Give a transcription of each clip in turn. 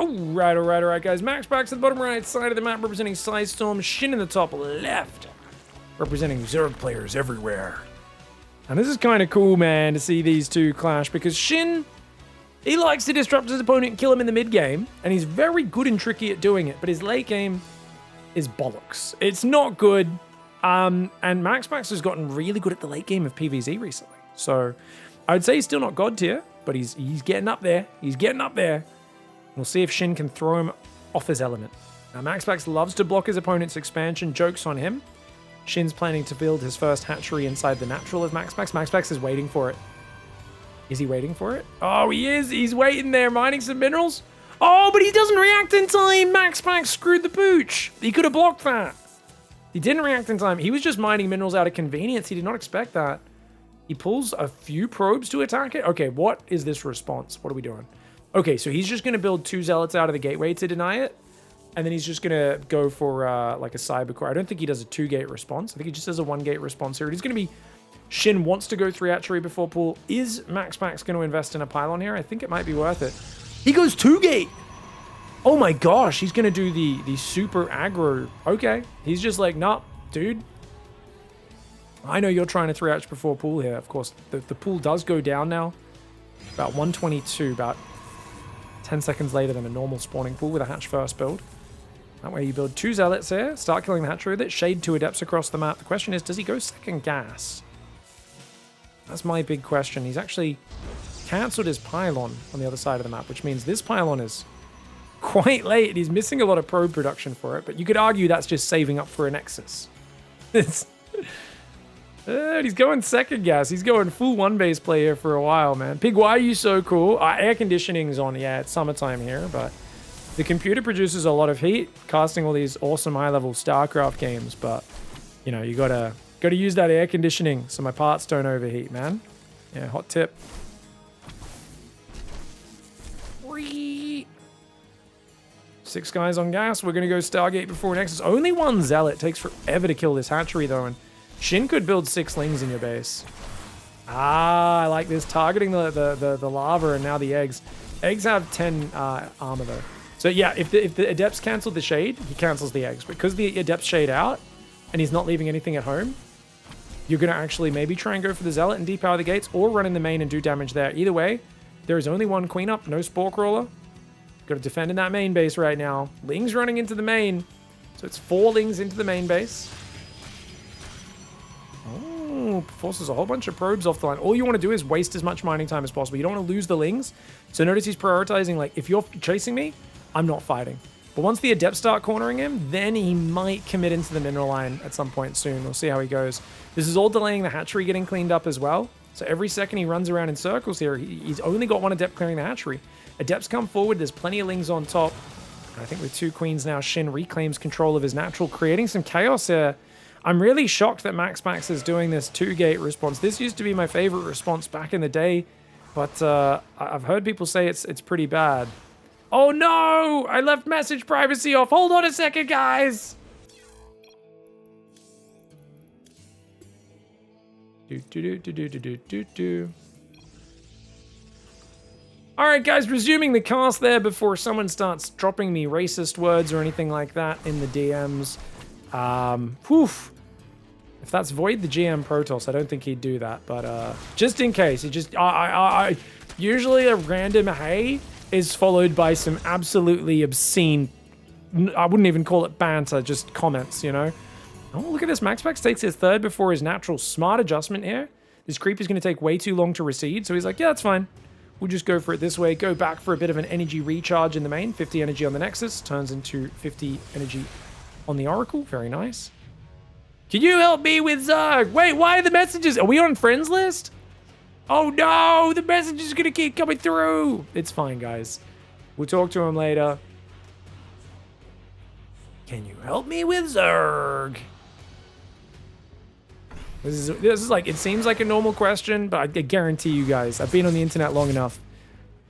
Alright, guys. MAXPAX at the bottom right side of the map representing Storm, SHIN in the top left representing Zerg players everywhere. And this is kind of cool, man, to see these two clash, because SHIN, he likes to disrupt his opponent and kill him in the mid game, and he's very good and tricky at doing it, but his late game is bollocks. It's not good, and MAXPAX has gotten really good at the late game of PvZ recently. So I'd say he's still not god tier, but he's getting up there. He's getting up there. We'll see if SHIN can throw him off his element. Now, MAXPAX loves to block his opponent's expansion. Joke's on him. SHIN's planning to build his first hatchery inside the natural of MAXPAX. MAXPAX is waiting for it. Is he waiting for it? Oh, he is. He's waiting there, mining some minerals. Oh, but he doesn't react in time. MAXPAX screwed the pooch. He could have blocked that. He didn't react in time. He was just mining minerals out of convenience. He did not expect that. He pulls a few probes to attack it. Okay, what is this response? What are we doing? Okay, so he's just going to build 2 zealots out of the gateway to deny it. And then he's just going to go for like a cyber core. I don't think he does a 2-gate response. I think he just does a 1-gate response here. He's going to be... SHIN wants to go 3 hatchery before pool. Is MAXPAX going to invest in a pylon here? I think it might be worth it. He goes 2-gate! Oh my gosh, he's going to do the super aggro. Okay, he's just like, nah, dude. I know you're trying to 3 hatch before pool here. Of course, the pool does go down now. About 122, about 10 seconds later than a normal spawning pool with a hatch first build. That way you build 2 zealots here, start killing the hatchery with it, shade 2 adepts across the map. The question is, does he go second gas? That's my big question. He's actually cancelled his pylon on the other side of the map, which means this pylon is quite late. He's missing a lot of probe production for it, but you could argue that's just saving up for a Nexus. He's going second gas. He's going full 1-base play here for a while, man. Pig, why are you so cool? Air conditioning's on. Yeah, it's summertime here, but the computer produces a lot of heat, casting all these awesome high-level StarCraft games, but, you know, you gotta use that air conditioning so my parts don't overheat, man. Yeah, hot tip. 6 guys on gas. We're gonna go Stargate before Nexus. Only 1 zealot. Takes forever to kill this hatchery, though, and SHIN could build 6 lings in your base. Ah, I like this. Targeting the lava and now the eggs. Eggs have 10 armor, though. So, yeah, if the adepts cancel the shade, he cancels the eggs. Because the adepts shade out and he's not leaving anything at home, you're going to actually maybe try and go for the zealot and depower the gates or run in the main and do damage there. Either way, there is only 1 queen up, no spore crawler. Got to defend in that main base right now. Lings running into the main. So it's 4 lings into the main base. Oh, forces a whole bunch of probes off the line. All you want to do is waste as much mining time as possible. You don't want to lose the lings. So notice he's prioritizing, like, if you're chasing me, I'm not fighting. But once the adepts start cornering him, then he might commit into the mineral line at some point soon. We'll see how he goes. This is all delaying the hatchery getting cleaned up as well. So every second he runs around in circles here, he's only got 1 adept clearing the hatchery. Adepts come forward. There's plenty of lings on top. And I think with 2 queens now, SHIN reclaims control of his natural, creating some chaos here. I'm really shocked that MAXPAX is doing this 2-gate response. This used to be my favorite response back in the day, but I've heard people say it's pretty bad. Oh no! I left message privacy off. Hold on a second, guys. All right, guys, resuming the cast there before someone starts dropping me racist words or anything like that in the DMs. If that's Void the GM Protoss, I don't think he'd do that, but just in case, he just usually a random hey is followed by some absolutely obscene, I wouldn't even call it banter, just comments, you know. Oh, look at this. MAXPAX takes his 3rd before his natural. Smart adjustment here. This creep is going to take way too long to recede, so he's like, yeah, that's fine. We'll just go for it this way. Go back for a bit of an energy recharge in the main. 50 energy on the Nexus. Turns into 50 energy on the Oracle. Very nice. Can you help me with Zerg? Wait, why are the messages? Are we on friends list? Oh no, the message is going to keep coming through. It's fine, guys. We'll talk to him later. Can you help me with Zerg? This is like, it seems like a normal question, but I guarantee you guys, I've been on the internet long enough.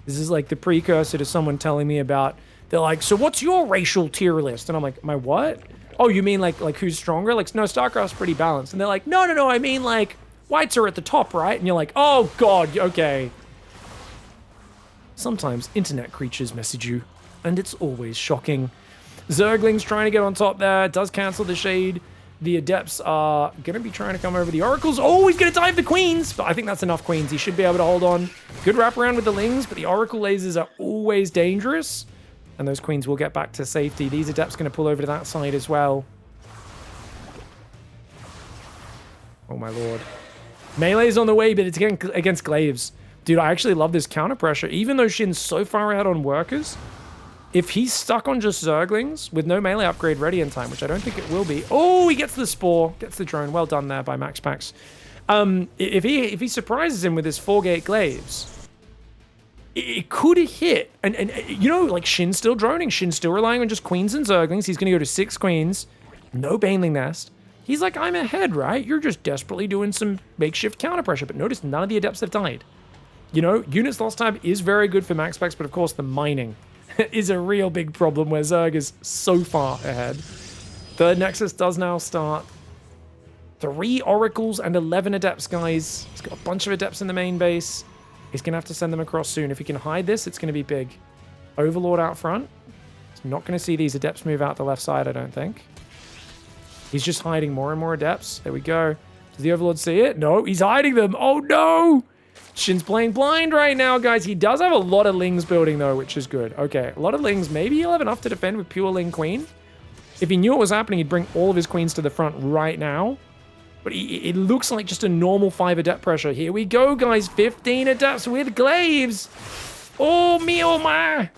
This is like the precursor to someone telling me about, they're like, so what's your racial tier list? And I'm like, my what? Oh, you mean like who's stronger? Like, no, StarCraft's pretty balanced. And they're like, no, I mean like, whites are at the top, right? And you're like, oh God, okay. Sometimes internet creatures message you and it's always shocking. Zergling's trying to get on top there, does cancel the shade. The Adepts are going to be trying to come over the Oracles. Oh, he's going to dive the Queens, but I think that's enough Queens. He should be able to hold on. Good wraparound with the Lings, but the Oracle lasers are always dangerous, and those Queens will get back to safety. These Adepts going to pull over to that side as well. Oh my lord. Melee's on the way, but it's against Glaives. Dude, I actually love this counter pressure. Even though Shin's so far ahead on workers, if he's stuck on just Zerglings with no melee upgrade ready in time, which I don't think it will be. Oh, he gets the Spore, gets the drone. Well done there by MAXPAX. If he surprises him with his 4-gate Glaives, it could hit. And you know, like Shin's still droning. Shin's still relying on just Queens and Zerglings. He's going to go to 6 Queens. No Baneling Nest. He's like, I'm ahead, right? You're just desperately doing some makeshift counter pressure. But notice none of the Adepts have died. You know, units lost time is very good for MAXPAX, but of course the mining is a real big problem where Zerg is so far ahead. Third Nexus does now start. 3 Oracles and 11 Adepts, guys. He's got a bunch of Adepts in the main base. He's going to have to send them across soon. If he can hide this, it's going to be big. Overlord out front. He's not going to see these Adepts move out the left side, I don't think. He's just hiding more and more Adepts. There we go. Does the Overlord see it? No, he's hiding them. Oh, no. Shin's playing blind right now, guys. He does have a lot of Lings building, though, which is good. Okay, a lot of Lings. Maybe he'll have enough to defend with pure Ling Queen. If he knew what was happening, he'd bring all of his Queens to the front right now. But it looks like just a normal 5 Adept pressure. Here we go, guys. 15 Adepts with Glaives. Oh, me, oh, my.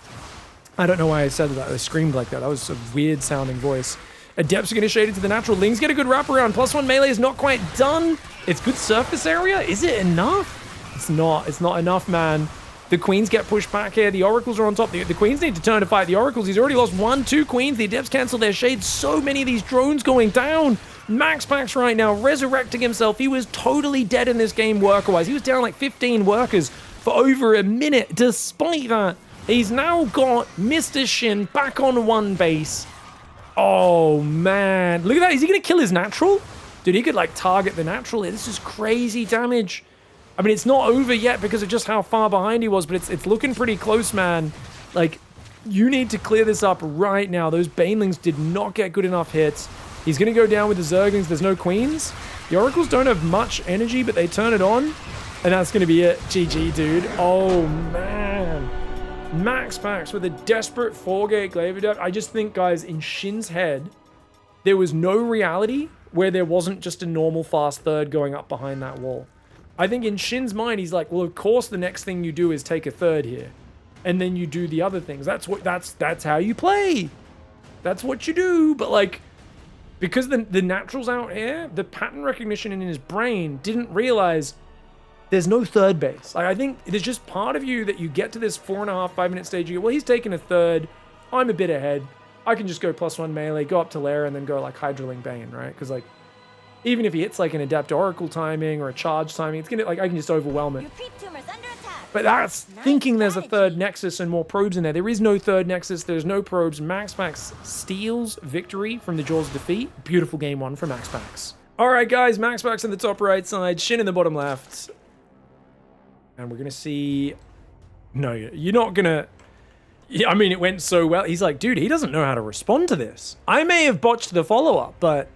I don't know why I said that. I screamed like that. That was a weird sounding voice. Adepts are going to shade into the natural. Lings get a good wraparound. +1 melee is not quite done. It's good surface area. Is it enough? It's not. It's not enough, man. The Queens get pushed back here. The Oracles are on top. The Queens need to turn to fight the Oracles. He's already lost 1, 2 Queens. The Adepts cancel their shades. So many of these drones going down. MAXPAX right now resurrecting himself. He was totally dead in this game worker-wise. He was down like 15 workers for over a minute. Despite that, he's now got Mr. Shin back on 1 base. Oh, man. Look at that. Is he going to kill his natural? Dude, he could, like, target the natural here. This is crazy damage. I mean, it's not over yet because of just how far behind he was, but it's looking pretty close, man. Like, you need to clear this up right now. Those Banelings did not get good enough hits. He's going to go down with the Zerglings. There's no Queens. The Oracles don't have much energy, but they turn it on, and that's going to be it. GG, dude. Oh, man. MAXPAX with a desperate 4-gate Glaive Adept. I just think, guys, in Shin's head, there was no reality where there wasn't just a normal fast third going up behind that wall. I think in Shin's mind, he's like, well, of course the next thing you do is take a third here. And then you do the other things. That's how you play. That's what you do. But like, because the naturals out here, the pattern recognition in his brain didn't realize there's no third base. Like, I think there's just part of you that you get to this 4.5, 5-minute stage. You go, well, he's taking a third. I'm a bit ahead. I can just go +1 melee, go up to Lair, and then go like Hydraling Bane, right? Because like, even if he hits like an Adept Oracle timing or a charge timing, it's gonna, like, I can just overwhelm it. But that's thinking there's a third Nexus and more probes in there. There is no third Nexus. There's no probes. MAXPAX steals victory from the jaws of defeat. Beautiful game 1 for MAXPAX. All right, guys, MAXPAX in the top right side, Shin in the bottom left. And we're going to see... No, you're not going to... Yeah, I mean, it went so well. He's like, dude, he doesn't know how to respond to this. I may have botched the follow-up, but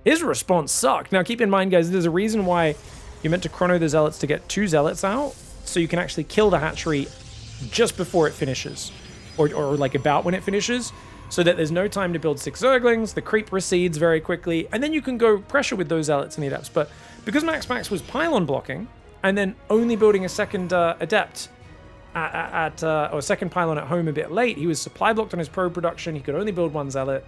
his response sucked. Now, keep in mind, guys, there's a reason why you're meant to chrono the Zealots to get 2 Zealots out, so you can actually kill the hatchery just before it finishes, or like about when it finishes, so that there's no time to build 6 Zerglings, the creep recedes very quickly, and then you can go pressure with those Zealots and the Adepts. But because MAXPAX was pylon blocking, and then only building a second Adept or a second pylon at home a bit late, he was supply blocked on his probe production, he could only build 1 Zealot,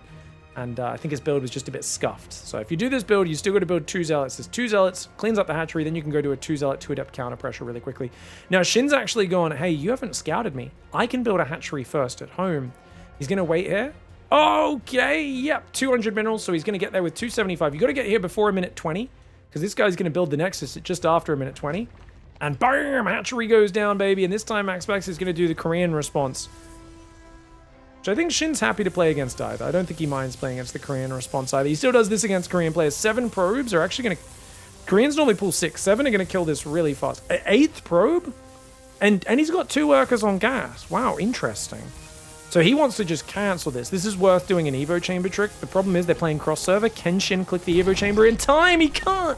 and I think his build was just a bit scuffed. So if you do this build, you still got to build 2 Zealots. There's 2 Zealots, cleans up the hatchery, then you can go to a 2 Zealot, 2 Adept counter pressure really quickly. Now, Shin's actually gone, hey, you haven't scouted me. I can build a hatchery first at home. He's going to wait here. Okay, yep, 200 minerals, so he's going to get there with 275. You got to get here before a minute 20, because this guy's going to build the Nexus at just after a minute 20. And bam, hatchery goes down, baby. And this time, MAXPAX is going to do the Korean response. Which I think Shin's happy to play against either. I don't think he minds playing against the Korean response either. He still does this against Korean players. 7 probes are actually going to... Koreans normally pull 6. 7 are going to kill this really fast. 8th probe? And he's got 2 workers on gas. Wow, interesting. So he wants to just cancel this. This is worth doing an Evo Chamber trick. The problem is they're playing cross-server. Can Shin click the Evo Chamber in time? He can't.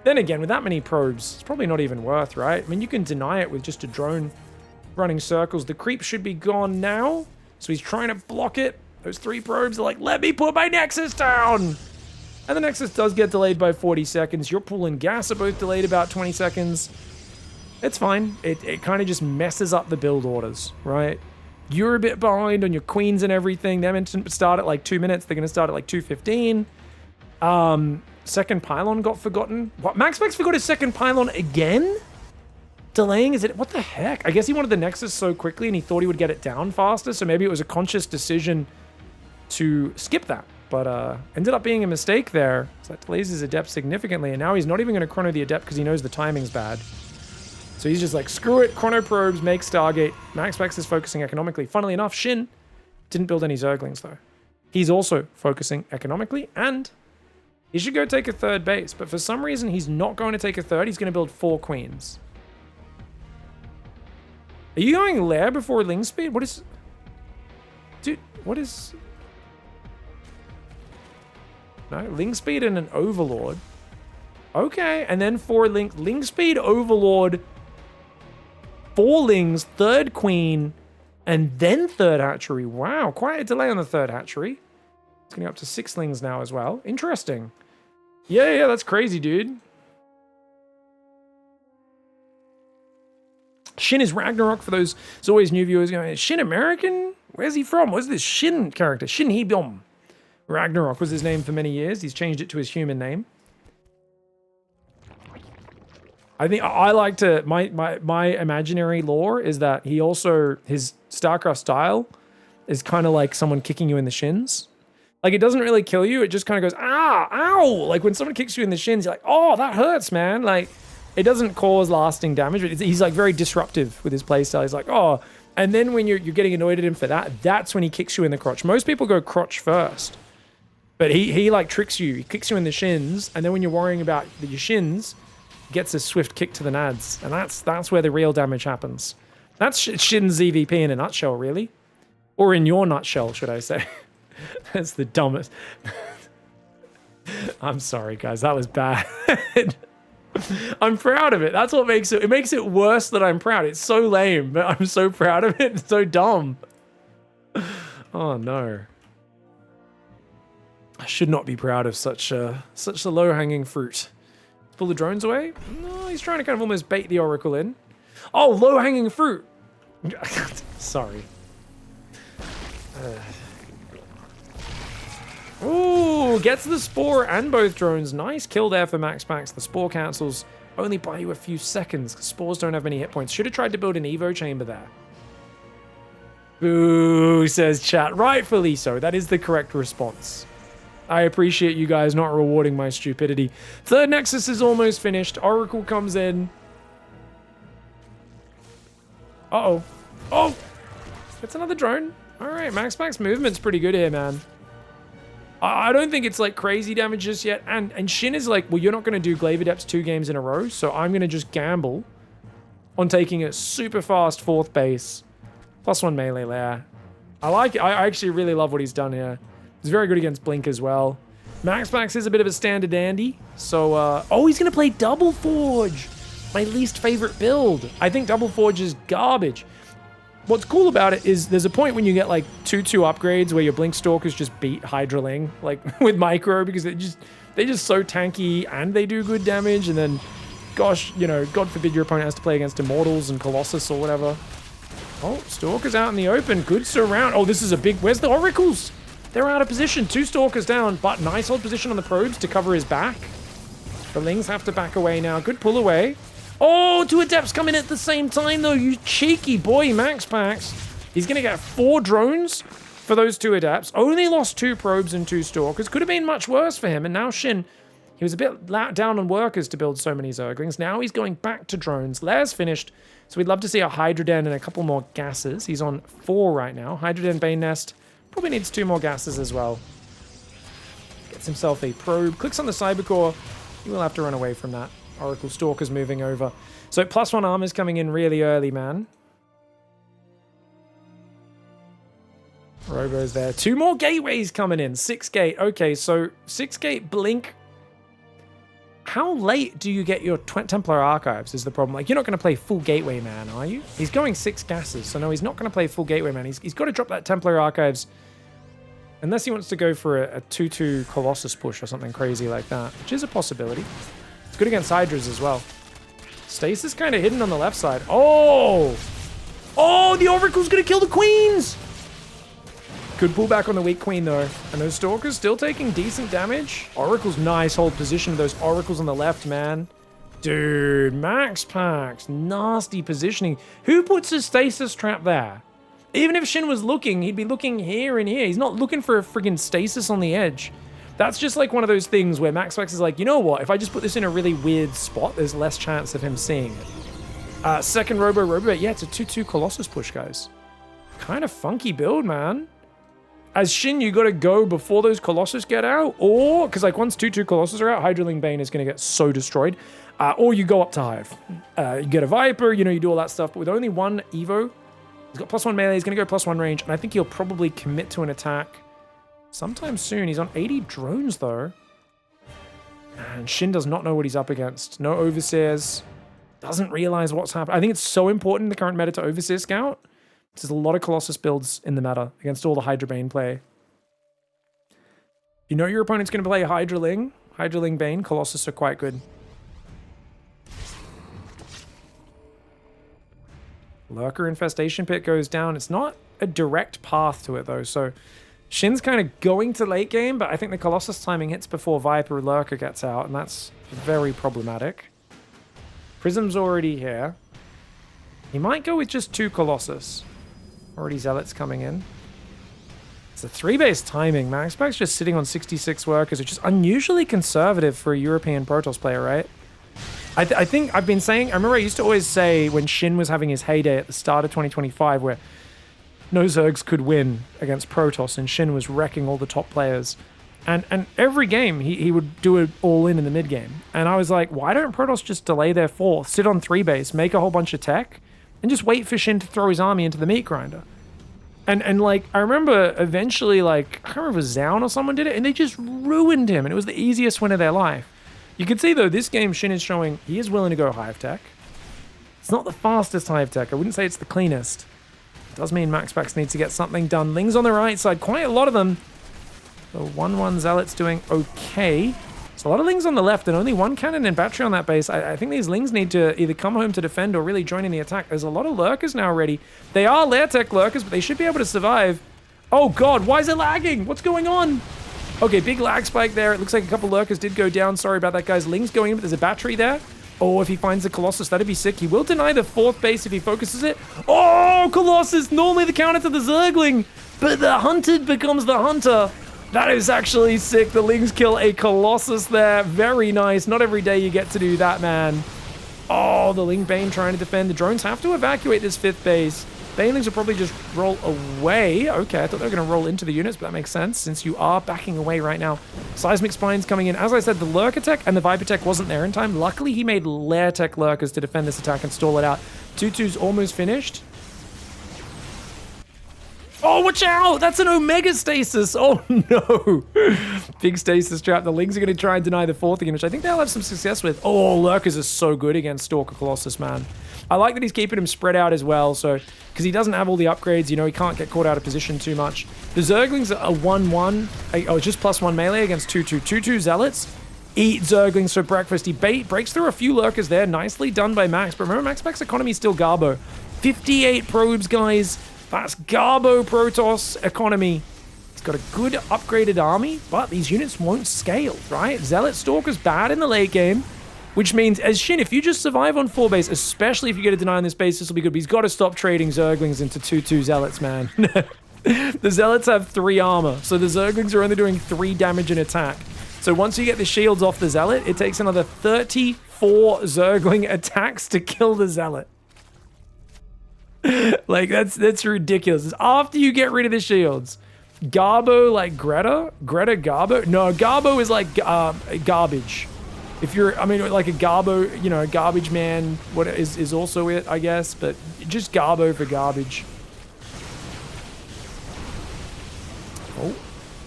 Then again, with that many probes, it's probably not even worth, right? I mean, you can deny it with just a drone running circles. The creep should be gone now. So he's trying to block it. Those 3 probes are like, let me put my Nexus down. And the Nexus does get delayed by 40 seconds. Your pool and gas are both delayed about 20 seconds. It's fine. It kind of just messes up the build orders, right? You're a bit behind on your queens and everything. They're meant to start at like 2 minutes. They're going to start at like 2:15. Second pylon got forgotten. What? MAXPAX forgot his second pylon again? Delaying? Is it? What the heck? I guess he wanted the Nexus so quickly and he thought he would get it down faster. So maybe it was a conscious decision to skip that. But ended up being a mistake there. So that delays his Adept significantly. And now he's not even going to chrono the Adept because he knows the timing's bad. So he's just like, screw it, chrono probes, make Stargate. MAXPAX is focusing economically. Funnily enough, Shin didn't build any Zerglings, though. He's also focusing economically, and he should go take a 3rd base. But for some reason, he's not going to take a 3rd. He's going to build 4 queens. Are you going Lair before Ling Speed? What is... Dude, what is... No, Ling Speed and an Overlord. Okay, and then 4 Ling Speed, Overlord... 4 Lings, 3rd Queen, and then 3rd Hatchery. Wow, quite a delay on the 3rd Hatchery. It's getting up to 6 Lings now as well. Interesting. Yeah, that's crazy, dude. Shin is Ragnarok for those. There's always new viewers going, is Shin American? Where's he from? What's this Shin character? Shin Hebyom. Ragnarok was his name for many years. He's changed it to his human name. I think I like to, my imaginary lore is that he also, his StarCraft style is kind of like someone kicking you in the shins. Like, it doesn't really kill you. It just kind of goes, ah, ow. Like, when someone kicks you in the shins, you're like, oh, that hurts, man. Like, it doesn't cause lasting damage. But he's like very disruptive with his playstyle. He's like, oh. And then when you're getting annoyed at him for that, that's when he kicks you in the crotch. Most people go crotch first. But he like tricks you. He kicks you in the shins. And then when you're worrying about your shins, gets a swift kick to the nads, and that's where the real damage happens. That's Shin's EVP in a nutshell, really. Or in your nutshell, should I say. That's the dumbest. I'm sorry, guys. That was bad. I'm proud of it. That's what makes it... It makes it worse that I'm proud. It's so lame, but I'm so proud of it. It's so dumb. Oh, no. I should not be proud of such a low-hanging fruit. Pull the drones away? No, he's trying to kind of almost bait the Oracle in. Oh, low-hanging fruit! Sorry. Ooh, gets the Spore and both drones. Nice kill there for MAXPAX. The Spore cancels only by you a few seconds, because Spores don't have many hit points. Should have tried to build an Evo chamber there. Ooh, says chat. Rightfully so. That is the correct response. I appreciate you guys not rewarding my stupidity. 3rd Nexus is almost finished. Oracle comes in. Uh-oh. Oh! It's another drone. Alright, MAXPAX movement's pretty good here, man. I don't think it's like crazy damage just yet. And Shin is like, well, you're not going to do Glaive Adepts 2 games in a row, so I'm going to just gamble on taking a super fast 4th base. +1 melee lair. I like it. I actually really love what he's done here. He's very good against Blink as well. MAXPAX is a bit of a standard dandy. So, oh, he's going to play Double Forge. My least favorite build. I think Double Forge is garbage. What's cool about it is there's a point when you get like 2/2 upgrades where your Blink Stalkers just beat Hydraling, like with Micro, because they're just so tanky and they do good damage. And then, gosh, you know, God forbid your opponent has to play against Immortals and Colossus or whatever. Oh, Stalkers out in the open. Good surround. Oh, this is a big... Where's the Oracles? They're out of position. 2 Stalkers down, but nice hold position on the probes to cover his back. The Lings have to back away now. Good pull away. Oh, 2 Adepts come in at the same time, though. You cheeky boy, MAXPAX. He's going to get 4 drones for those 2 Adepts. Only lost 2 probes and 2 Stalkers. Could have been much worse for him. And now Shin, he was a bit down on workers to build so many Zerglings. Now he's going back to drones. Lair's finished. So we'd love to see a Hydroden and a couple more gases. He's on 4 right now. Hydroden, Bane Nest. Probably needs 2 more gases as well. Gets himself a probe. Clicks on the Cybercore. He will have to run away from that. Oracle Stalker's moving over. So +1 armor's coming in really early, man. Robo's there. 2 more gateways coming in. 6 gate. Okay, so 6 gate blink. How late do you get your Templar Archives is the problem. Like, you're not going to play full Gateway Man, are you? He's going 6 gases, so no, he's not going to play full Gateway Man. He's got to drop that Templar Archives unless he wants to go for a 2-2 Colossus push or something crazy like that, which is a possibility. It's good against Hydras as well. Stasis kind of hidden on the left side. Oh! Oh, the Oracle's going to kill the Queens! Good pullback on the weak Queen, though. And those Stalkers still taking decent damage. Oracle's nice hold position. Those Oracles on the left, man. Dude, MAXPAX. Nasty positioning. Who puts a stasis trap there? Even if Shin was looking, he'd be looking here and here. He's not looking for a friggin' stasis on the edge. That's just like one of those things where MAXPAX is like, you know what? If I just put this in a really weird spot, there's less chance of him seeing it. Second Robo. Yeah, it's a 2-2 Colossus push, guys. Kind of funky build, man. As Shin, you got to go before those Colossus get out, or, because like once 2-2 Colossus are out, Hydraling Bane is going to get so destroyed, or you go up to Hive. You get a Viper, you know, you do all that stuff, but with only 1 Evo, he's got +1 melee, he's going to go +1 range, and I think he'll probably commit to an attack sometime soon. He's on 80 drones, though. And Shin does not know what he's up against. No Overseers, doesn't realize what's happening. I think it's so important in the current meta to Overseer Scout. There's a lot of Colossus builds in the meta against all the Hydra Bane play. You know your opponent's going to play Hydraling Bane, Colossus are quite good. Lurker Infestation Pit goes down. It's not a direct path to it, though, so Shin's kind of going to late game, but I think the Colossus timing hits before Viper Lurker gets out, and that's very problematic. Prism's already here. He might go with just 2 Colossus. Already Zealots coming in. It's a 3-base timing. MAXPAX just sitting on 66 workers, which is unusually conservative for a European Protoss player, right? I think I've been saying, I remember I used to always say when Shin was having his heyday at the start of 2025 where no Zergs could win against Protoss and Shin was wrecking all the top players. And every game he would do it all in the mid game. And I was like, why don't Protoss just delay their 4th, sit on 3-base, make a whole bunch of tech, and just wait for Shin to throw his army into the meat grinder? And like, I remember eventually, like, I can't remember if Zaun or someone did it, and they just ruined him, and it was the easiest win of their life. You can see, though, this game Shin is showing he is willing to go Hive Tech. It's not the fastest Hive Tech. I wouldn't say it's the cleanest. It does mean MAXPAX needs to get something done. Lings on the right side, quite a lot of them. The 1-1 Zealot's doing okay. There's a lot of Lings on the left and only 1 cannon and battery on that base. I think these Lings need to either come home to defend or really join in the attack. There's a lot of Lurkers now ready. They are Lair Tech Lurkers, but they should be able to survive. Oh god, why is it lagging? What's going on? Okay, big lag spike there. It looks like a couple Lurkers did go down. Sorry about that, guys. Lings going in, but there's a battery there. Oh, if he finds the Colossus, that'd be sick. He will deny the 4th base if he focuses it. Oh, Colossus! Normally the counter to the Zergling, but the hunted becomes the hunter. That is actually sick. The Lings kill a Colossus there. Very nice. Not every day you get to do that, man. Oh, the Ling Bane trying to defend. The drones have to evacuate this 5th base. Banelings will probably just roll away. Okay, I thought they were going to roll into the units, but that makes sense since you are backing away right now. Seismic Spines coming in. As I said, the Lurker Tech and the Viper Tech wasn't there in time. Luckily, he made Lair Tech Lurkers to defend this attack and stall it out. 2-2's almost finished. Oh, watch out! That's an Omega Stasis! Oh, no! Big Stasis trap. The Lings are going to try and deny the 4th again, which I think they'll have some success with. Oh, Lurkers are so good against Stalker Colossus, man. I like that he's keeping him spread out as well, so because he doesn't have all the upgrades, you know, he can't get caught out of position too much. The Zerglings are 1-1, oh, just +1 melee against 2-2. 2-2 Zealots eat Zerglings for breakfast. He breaks through a few Lurkers there. Nicely done by Max, but remember, MAXPAX economy is still Garbo. 58 probes, guys. That's Garbo Protoss economy. He's got a good upgraded army, but these units won't scale, right? Zealot Stalker's bad in the late game, which means, as Shin, if you just survive on 4 base, especially if you get a deny on this base, this will be good, but he's got to stop trading Zerglings into 2-2 Zealots, man. The Zealots have 3 armor, so the Zerglings are only doing 3 damage in attack. So once you get the shields off the Zealot, it takes another 34 Zergling attacks to kill the Zealot. Like, that's ridiculous. It's after you get rid of the shields. Garbo, like Greta Garbo? No, Garbo is like garbage. If you're, I mean, like a Garbo, you know, garbage man, what is also it, I guess, but just Garbo for garbage. Oh,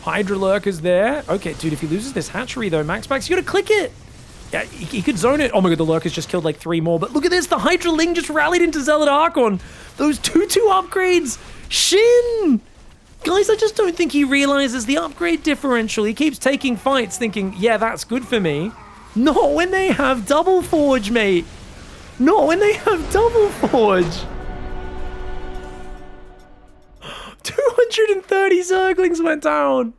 Hydra Lurker's there. Okay, dude, if he loses this hatchery, though, MAXPAX, you gotta click it. Yeah, he could zone it. Oh my god, the Lurker's just killed like 3 more. But look at this, the Hydra Ling just rallied into Zealot Archon. Those 2-2 upgrades. Shin! Guys, I just don't think he realizes the upgrade differential. He keeps taking fights thinking, yeah, that's good for me. Not when they have Double Forge, mate. Not when they have Double Forge. 230 Zerglings went down.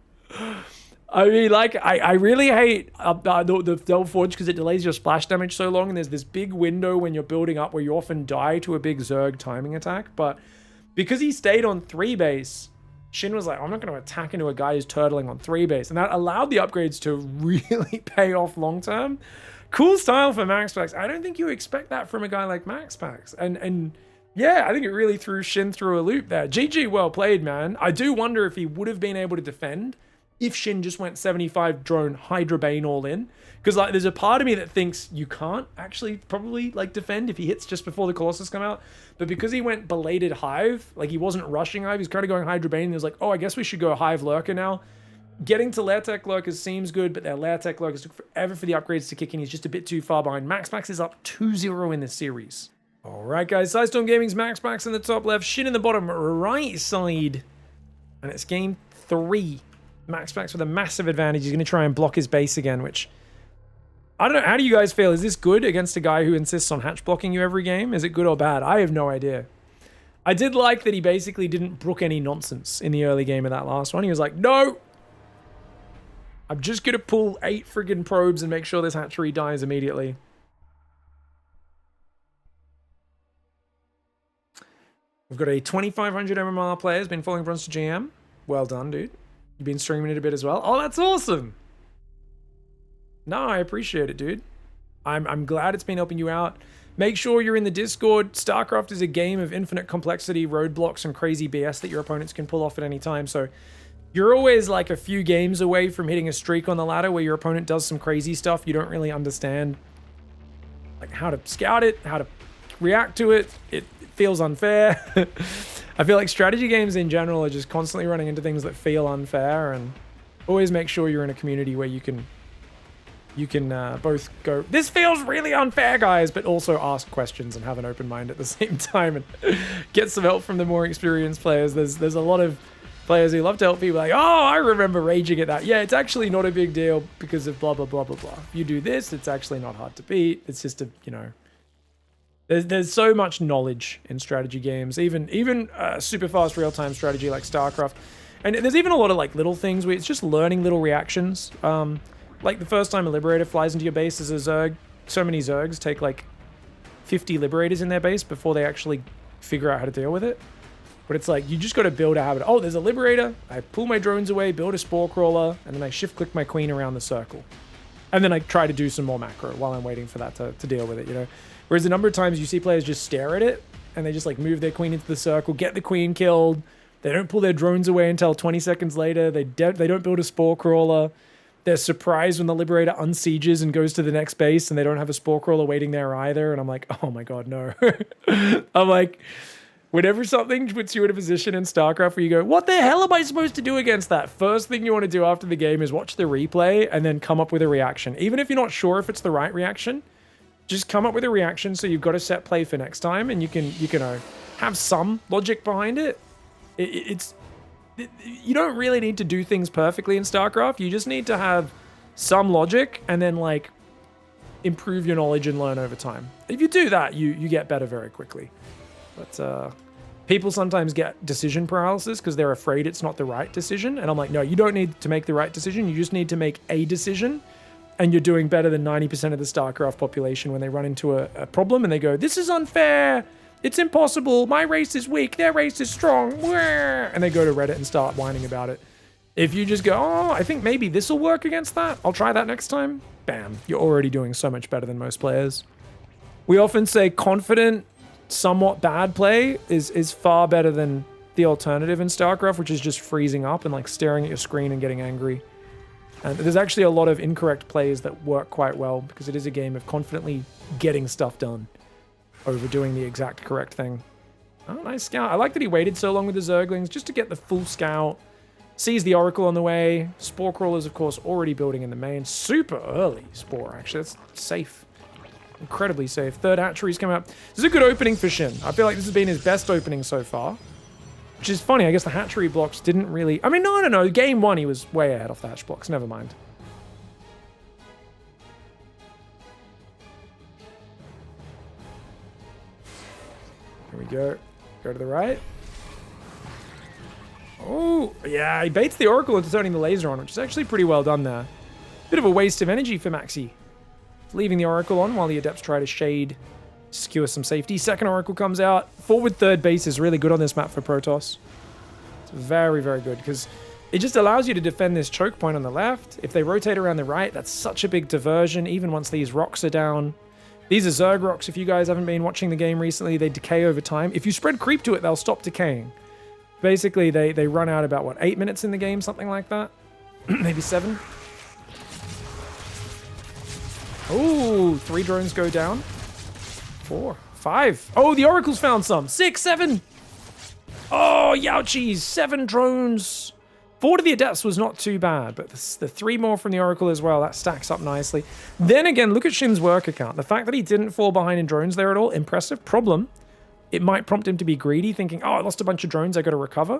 I mean, like, I really hate the Double Forge because it delays your splash damage so long, and there's this big window when you're building up where you often die to a big Zerg timing attack. But because he stayed on 3 base, Shin was like, I'm not going to attack into a guy who's turtling on 3 base. And that allowed the upgrades to really pay off long term. Cool style for MAXPAX. I don't think you expect that from a guy like MAXPAX. And yeah, I think it really threw Shin through a loop there. GG, well played, man. I do wonder if he would have been able to defend if Shin just went 75 drone Hydra Bane all in. Because like, there's a part of me that thinks you can't actually probably like defend if he hits just before the Colossus come out. But because he went belated Hive, like he wasn't rushing Hive, he's kind of going Hydra Bane, and he was like, oh, I guess we should go Hive Lurker now. Getting to Lairtech Lurkers seems good, but their Lairtech Lurkers took forever for the upgrades to kick in. He's just a bit too far behind. MAXPAX is up 2-0 in this series. All right, guys. Sidestorm Gaming's MAXPAX in the top left, Shin in the bottom right side. And it's game 3. MAXPAX with a massive advantage. He's going to try and block his base again, which... I don't know. How do you guys feel? Is this good against a guy who insists on hatch blocking you every game? Is it good or bad? I have no idea. I did like that he basically didn't brook any nonsense in the early game of that last one. He was like, no! I'm just going to pull 8 friggin' probes and make sure this hatchery dies immediately. We've got a 2500 MMR player who's been following Bronze to GM. Well done, dude. You've been streaming it a bit as well. Oh, that's awesome! No, I appreciate it, dude. I'm glad it's been helping you out. Make sure you're in the Discord. StarCraft is a game of infinite complexity, roadblocks, and crazy BS that your opponents can pull off at any time. So you're always like a few games away from hitting a streak on the ladder where your opponent does some crazy stuff. You don't really understand like how to scout it, how to react to it. It feels unfair. I feel like strategy games in general are just constantly running into things that feel unfair, and always make sure you're in a community where you can both go, this feels really unfair, guys, but also ask questions and have an open mind at the same time and get some help from the more experienced players. There's a lot of players who love to help people like, oh, I remember raging at that. Yeah, it's actually not a big deal because of blah, blah, blah, blah, blah. If you do this, it's actually not hard to beat. It's just a, you know, there's so much knowledge in strategy games, even super fast real-time strategy like StarCraft. And there's even a lot of like little things where it's just learning little reactions. Like the first time a Liberator flies into your base as a Zerg, so many Zergs take like 50 Liberators in their base before they actually figure out how to deal with it. But it's like, you just got to build a habit. Oh, there's a Liberator. I pull my drones away, build a Spore Crawler, and then I shift-click my Queen around the circle. And then I try to do some more macro while I'm waiting for that to deal with it, you know? Whereas a number of times you see players just stare at it, and they just like move their Queen into the circle, get the Queen killed. They don't pull their drones away until 20 seconds later. They don't build a Spore Crawler. They're surprised when the Liberator unsieges and goes to the next base, and they don't have a Spore Crawler waiting there either. And I'm like, oh my god, no. I'm like, whenever something puts you in a position in StarCraft where you go, what the hell am I supposed to do against that? First thing you want to do after the game is watch the replay and then come up with a reaction. Even if you're not sure if it's the right reaction, just come up with a reaction so you've got a set play for next time, and you can have some logic behind it. You don't really need to do things perfectly in StarCraft. You just need to have some logic and then like improve your knowledge and learn over time. If you do that, you get better very quickly. But people sometimes get decision paralysis because they're afraid it's not the right decision. And I'm like, no, you don't need to make the right decision. You just need to make a decision. And you're doing better than 90% of the StarCraft population when they run into a problem and they go, this is unfair. It's impossible. My race is weak. Their race is strong. And they go to Reddit and start whining about it. If you just go, oh, I think maybe this will work against that. I'll try that next time. Bam. You're already doing so much better than most players. We often say confident, somewhat bad play is far better than the alternative in StarCraft, which is just freezing up and like staring at your screen and getting angry. And there's actually a lot of incorrect plays that work quite well because it is a game of confidently getting stuff done over doing the exact correct thing. Oh, nice scout. I like that he waited so long with the Zerglings just to get the full scout. Sees the Oracle on the way. Spore Crawlers, of course, already building in the main. Super early Spore, actually. That's safe. Incredibly safe. Third hatchery's come out. This is a good opening for Shin. I feel like this has been his best opening so far. Which is funny. I guess the hatchery blocks didn't really... I mean, no. Game 1, he was way ahead off the hatch blocks. Never mind. Here we go. Go to the right. Oh, yeah, he baits the Oracle into turning the laser on, which is actually pretty well done there. Bit of a waste of energy for Maxi. Leaving the Oracle on while the Adepts try to shade, secure some safety. Second Oracle comes out. Forward third base is really good on this map for Protoss. It's very, very good, because it just allows you to defend this choke point on the left. If they rotate around the right, that's such a big diversion, even once these rocks are down. These are Zerg rocks. If you guys haven't been watching the game recently, they decay over time. If you spread creep to it, they'll stop decaying. Basically, they run out about, what, 8 minutes in the game? Something like that? Maybe 7? Ooh, 3 drones go down. 4, 5. Oh, the Oracle's found some. 6, 7. Oh, youchies. 7 drones. 4 to the Adepts was not too bad, but the 3 more from the Oracle as well, that stacks up nicely. Then again, look at Shin's work account. The fact that he didn't fall behind in drones there at all, impressive. Problem, it might prompt him to be greedy, thinking, oh, I lost a bunch of drones, I got to recover.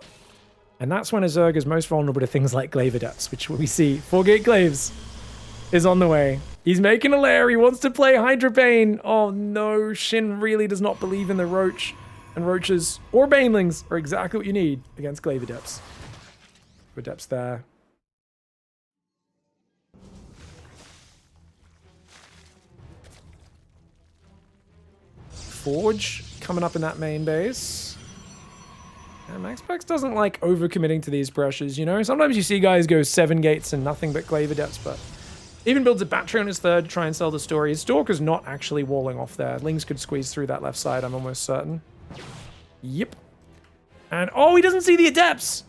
And that's when a Zerg is most vulnerable to things like Glaive Adepts, which we see. 4-gate Glaives is on the way. He's making a lair. He wants to play Hydra Bane. Oh no, Shin really does not believe in the Roach. And Roaches or Banelings are exactly what you need against Glaive Adepts. Adepts there. Forge coming up in that main base. And MAXPAX doesn't like overcommitting to these pressures, you know? Sometimes you see guys go 7 gates and nothing but Glaive Adepts, but even builds a battery on his third to try and sell the story. His Stalker's not actually walling off there. Lings could squeeze through that left side, I'm almost certain. Yep. And, oh, he doesn't see the Adepts!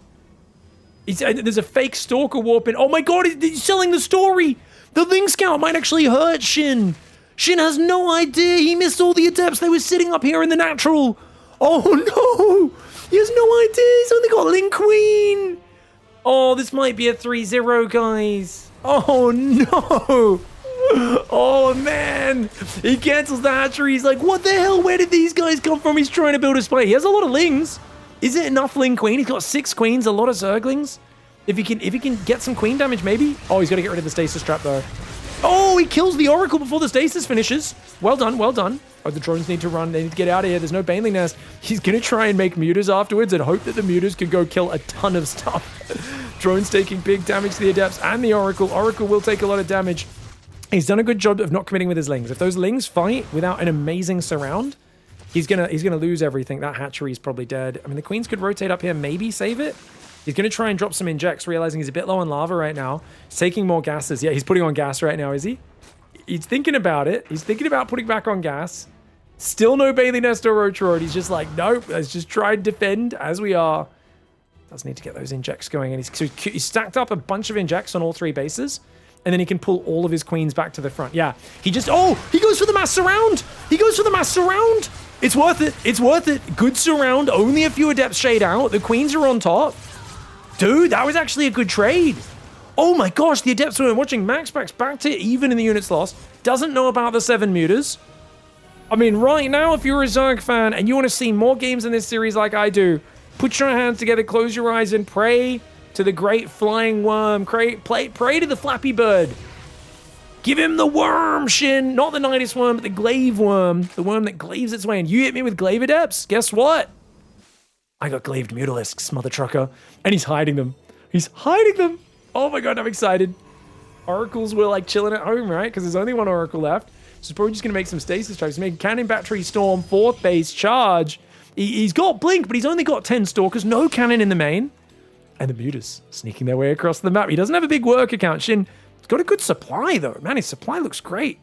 There's a fake Stalker warp in. Oh my god, he's selling the story! The Ling Scout might actually hurt Shin! Shin has no idea! He missed all the Adepts! They were sitting up here in the natural! Oh no! He has no idea! He's only got Ling Queen! Oh, this might be a 3-0, guys! Oh no! Oh man! He cancels the hatchery. He's like, what the hell? Where did these guys come from? He's trying to build a spy. He has a lot of Lings. Is it enough Ling Queen? He's got 6 Queens, a lot of Zerglings. If he can get some Queen damage, maybe? Oh, he's got to get rid of the Stasis Trap, though. Oh, he kills the Oracle before the Stasis finishes. Well done, well done. Oh, the drones need to run. They need to get out of here. There's no Baneling Nest. He's going to try and make Mutas afterwards and hope that the Mutas can go kill a ton of stuff. Drones taking big damage to the Adepts and the Oracle. Oracle will take a lot of damage. He's done a good job of not committing with his Lings. If those Lings fight without an amazing surround, he's gonna lose everything. That hatchery is probably dead. I mean, the Queens could rotate up here, maybe save it. He's gonna try and drop some injects, realizing he's a bit low on lava right now. He's taking more gases. Yeah, he's putting on gas right now, is he? He's thinking about it. He's thinking about putting back on gas. Still no Bailey Nest or Roach Road. He's just like, nope, let's just try and defend as we are. Does need to get those injects going. And he's stacked up a bunch of injects on all 3 bases. And then he can pull all of his Queens back to the front. Yeah, he just, oh, he goes for the mass surround. He goes for the mass surround. It's worth it. It's worth it. Good surround. Only a few Adepts shade out. The Queens are on top. Dude, that was actually a good trade. Oh my gosh, the Adepts were watching MAXPAX back to even in the units lost. Doesn't know about the 7 Mutas. I mean, right now, if you're a Zerg fan and you want to see more games in this series like I do, put your hands together, close your eyes, and pray to the great flying worm. Pray to the Flappy Bird. Give him the worm, Shin. Not the Nidus worm, but the Glaive worm. The worm that glaives its way in. You hit me with Glaive Adepts. Guess what? I got Glaved Mutalisks, mother trucker. And he's hiding them. He's hiding them. Oh my god, I'm excited. Oracles were like chilling at home, right? Because there's only 1 Oracle left. So he's probably just going to make some stasis strikes. Making Cannon Battery Storm, 4th base, charge. He's got Blink, but he's only got 10 Stalkers. No cannon in the main. And the Mutas sneaking their way across the map. He doesn't have a big work account. Shin, he's got a good supply, though. Man, his supply looks great.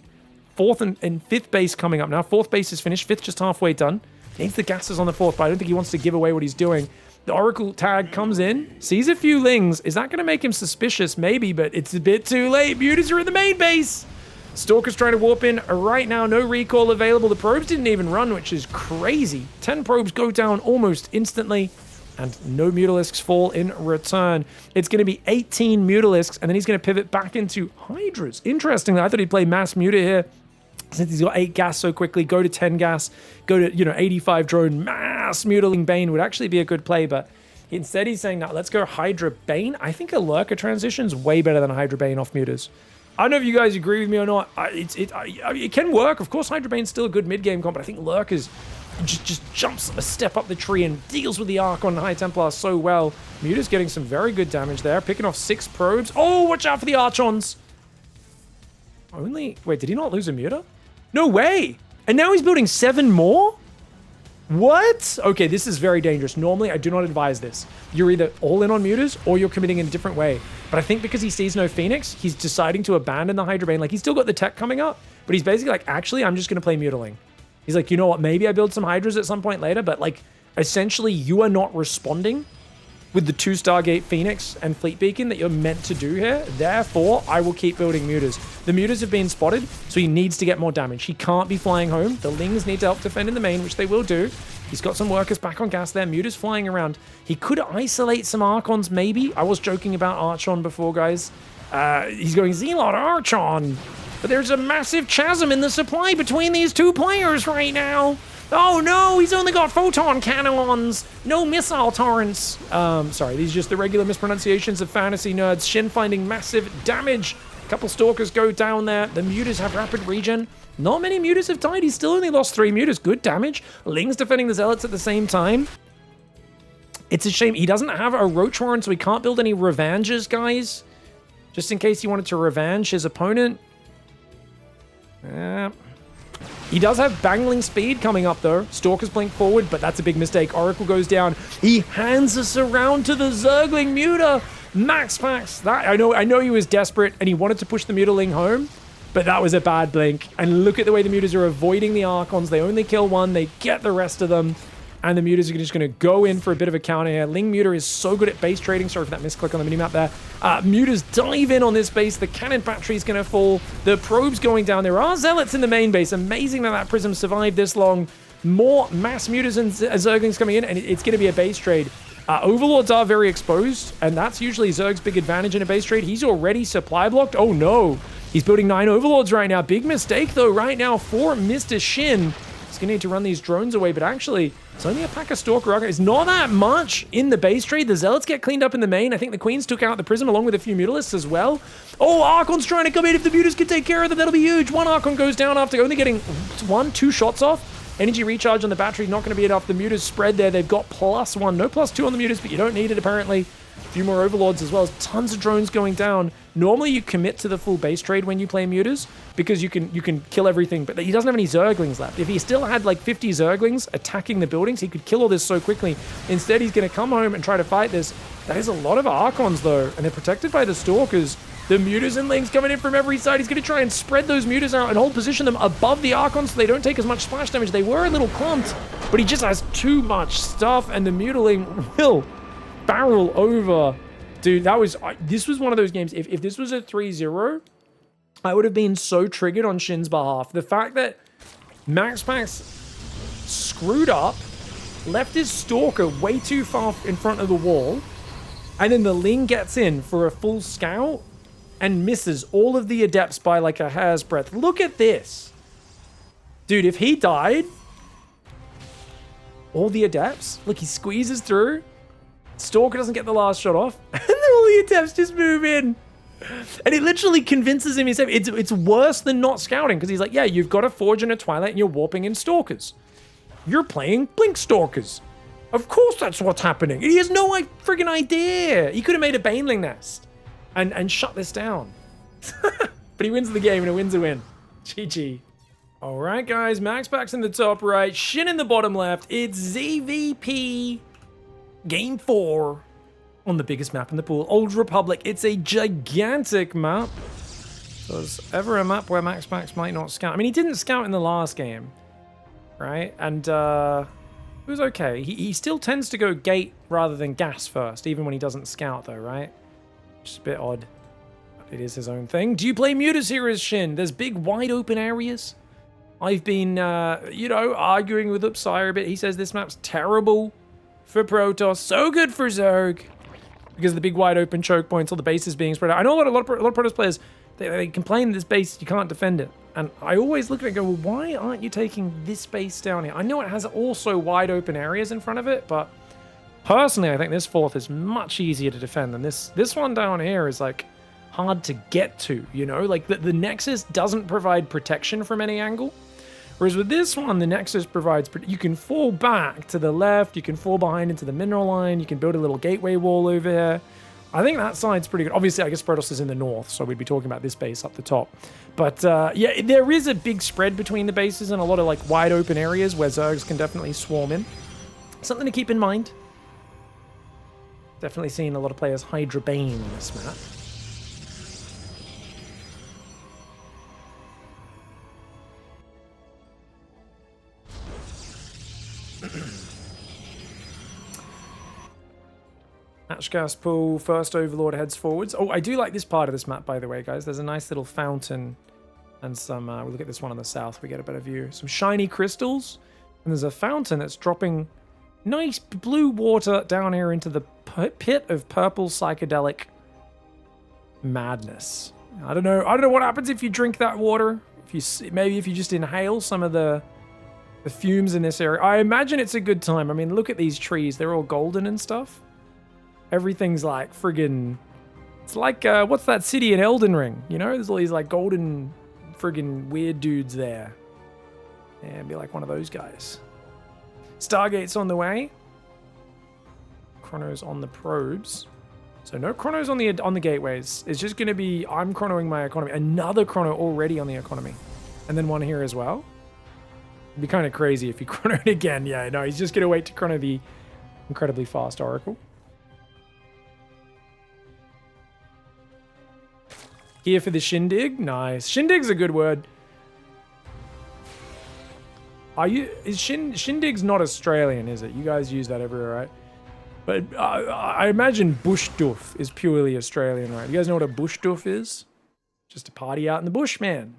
4th and 5th base coming up now. 4th base is finished. 5th just halfway done. He needs the gases on the 4th, but I don't think he wants to give away what he's doing. The Oracle tag comes in, sees a few Lings. Is that going to make him suspicious? Maybe, but it's a bit too late. Mutas are in the main base. Stalker's trying to warp in. Right now, no recall available. The probes didn't even run, which is crazy. 10 probes go down almost instantly. And no Mutalisks fall in return. It's going to be 18 Mutalisks, and then he's going to pivot back into Hydras. Interestingly, I thought he'd play Mass Muta here. Since he's got 8 gas so quickly, go to 10 gas, go to, 85 drone, Mass Mutaling Bane would actually be a good play, but instead he's saying, no, let's go Hydra Bane. I think a Lurker transition's way better than a Hydra Bane off Mutas. I don't know if you guys agree with me or not. It can work. Of course, Hydra Bane's still a good mid-game comp, but I think Lurker's just jumps a step up the tree and deals with the Archon and High Templar so well. Muta's getting some very good damage there, picking off 6 probes. Oh, watch out for the Archons. Wait, did he not lose a Muta? No way. And now he's building 7 more? What? Okay, this is very dangerous. Normally, I do not advise this. You're either all in on Mutas or you're committing in a different way. But I think because he sees no Phoenix, he's deciding to abandon the Hydra Bane. Like, he's still got the tech coming up, but he's basically like, actually, I'm just going to play Mutaling. He's like, you know what? Maybe I build some Hydras at some point later, but like, essentially, you are not responding with the 2 Stargate Phoenix and Fleet Beacon that you're meant to do here. Therefore, I will keep building Mutas. The Mutas have been spotted, so he needs to get more damage. He can't be flying home. The Lings need to help defend in the main, which they will do. He's got some workers back on gas there. Mutas flying around. He could isolate some Archons, maybe. I was joking about Archon before, guys. He's going Zealot Archon. But there's a massive chasm in the supply between these 2 players right now. Oh no, he's only got photon cannons. No missile torrents. Sorry, these are just the regular mispronunciations of fantasy nerds. Shin finding massive damage. A couple Stalkers go down there. The Mutas have rapid regen. Not many Mutas have died. He's still only lost 3 Mutas. Good damage. Ling's defending the Zealots at the same time. It's a shame. He doesn't have a Roach Warren, so he can't build any revanges, guys. Just in case he wanted to revenge his opponent. He does have Bangling Speed coming up, though. Stalkers blink forward, but that's a big mistake. Oracle goes down. He hands us around to the Zergling Muta. MAXPAX. I know he was desperate, and he wanted to push the Mutaling home, but that was a bad blink. And look at the way the Mutas are avoiding the Archons. They only kill 1. They get the rest of them. And the Mutas are just going to go in for a bit of a counter here. Ling Muta is so good at base trading. Sorry for that misclick on the minimap there. Mutas dive in on this base. The cannon battery is going to fall. The probe's going down. There are Zealots in the main base. Amazing that Prism survived this long. More mass Mutas and Zerglings coming in, and it's going to be a base trade. Overlords are very exposed, and that's usually Zerg's big advantage in a base trade. He's already supply blocked. Oh no. He's building 9 Overlords right now. Big mistake, though, right now for Mr. Shin. He's going to need to run these drones away, but actually, it's only a pack of Stalker. It's not that much in the base trade. The Zealots get cleaned up in the main. I think the Queens took out the Prism along with a few Mutalisks as well. Oh, Archon's trying to come in. If the Mutas can take care of them, that'll be huge. 1 Archon goes down after only getting 2 shots off. Energy recharge on the battery, not going to be enough. The Mutas spread there. They've got +1. No +2 on the Mutas, but you don't need it, apparently. A few more Overlords as well. Tons of drones going down. Normally, you commit to the full base trade when you play Mutas because you can kill everything, but he doesn't have any Zerglings left. If he still had like 50 Zerglings attacking the buildings, he could kill all this so quickly. Instead, he's going to come home and try to fight this. That is a lot of Archons, though, and they're protected by the Stalkers. The Mutas and Lings coming in from every side. He's going to try and spread those Mutas out and hold position them above the Archons so they don't take as much splash damage. They were a little clumped, but he just has too much stuff, and the Mutaling will barrel over. Dude, this was one of those games. If this was a 3-0, I would have been so triggered on Shin's behalf. The fact that MAXPAX screwed up, left his Stalker way too far in front of the wall, and then the Ling gets in for a full scout and misses all of the Adepts by like a hair's breadth. Look at this. Dude, if he died, all the Adepts, look, he squeezes through. Stalker doesn't get the last shot off, and then all the Adepts just move in. And it literally convinces him it's worse than not scouting, because he's like, yeah, you've got a Forge and a Twilight, and you're warping in Stalkers. You're playing Blink Stalkers. Of course that's what's happening. He has no friggin' idea. He could have made a Baneling Nest and shut this down. But he wins the game, and it wins a win. GG. All right, guys, MAXPAX in the top right, Shin in the bottom left. It's ZVP Game 4 on the biggest map in the pool, Old Republic. It's a gigantic map. So there's ever a map where MAXPAX might not scout. I mean, he didn't scout in the last game, right? And it was okay. He still tends to go gate rather than gas first, even when he doesn't scout, though, right? Just a bit odd. But it is his own thing. Do you play Mutas here as Shin? There's big, wide open areas. I've been, arguing with Upsire a bit. He says this map's terrible. for Protoss, so good for Zerg, because of the big wide open choke points, all the bases being spread out. I know a lot of Protoss players, they complain this base, you can't defend it. And I always look at it and go, well, why aren't you taking this base down here? I know it has also wide open areas in front of it, but personally, I think this fourth is much easier to defend than this. This one down here is like hard to get to, you know? Like the Nexus doesn't provide protection from any angle. Whereas with this one, the Nexus provides, you can fall back to the left, you can fall behind into the mineral line, you can build a little gateway wall over here. I think that side's pretty good. Obviously, I guess Protoss is in the north, so we'd be talking about this base up the top. But yeah, there is a big spread between the bases and a lot of like wide open areas where Zergs can definitely swarm in. Something to keep in mind. Definitely seeing a lot of players Hydra Bane on this map. Hatch gas pool, first Overlord heads forwards. Oh, I do like this part of this map, by the way, guys. There's a nice little fountain and some, we'll look at this one on the south, we get a better view. Some shiny crystals, and there's a fountain that's dropping nice blue water down here into the pit of purple psychedelic madness. I don't know what happens if you drink that water. Maybe if you just inhale some of the fumes in this area. I imagine it's a good time. I mean, look at these trees. They're all golden and stuff. Everything's like friggin'... It's like, what's that city in Elden Ring? You know, there's all these like golden friggin' weird dudes there. Yeah, be like one of those guys. Stargate's on the way. Chrono's on the probes. So no chronos on the gateways. It's just going to be, I'm chronoing my economy. Another chrono already on the economy. And then one here as well. It'd be kind of crazy if he chronoed again. Yeah, no, he's just going to wait to chrono the incredibly fast Oracle. Here for the shindig. Nice. Shindig's a good word. Shindig's not Australian, is it? You guys use that everywhere, right? But I imagine bush doof is purely Australian, right? You guys know what a bush doof is? Just a party out in the bush, man.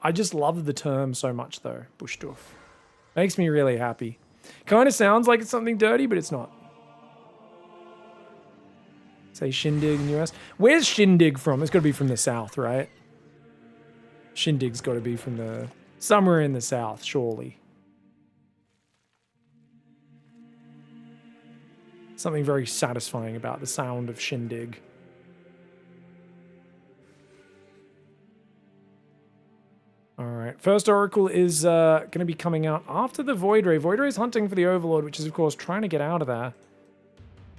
I just love the term so much, though. Bush doof. Makes me really happy. Kind of sounds like it's something dirty, but it's not. Say shindig in the US. Where's shindig from? It's got to be from the south, right? Shindig's got to be from the... somewhere in the south, surely. Something very satisfying about the sound of shindig. Alright, first Oracle is going to be coming out after the Void Ray. Void Ray is hunting for the Overlord, which is, of course, trying to get out of there.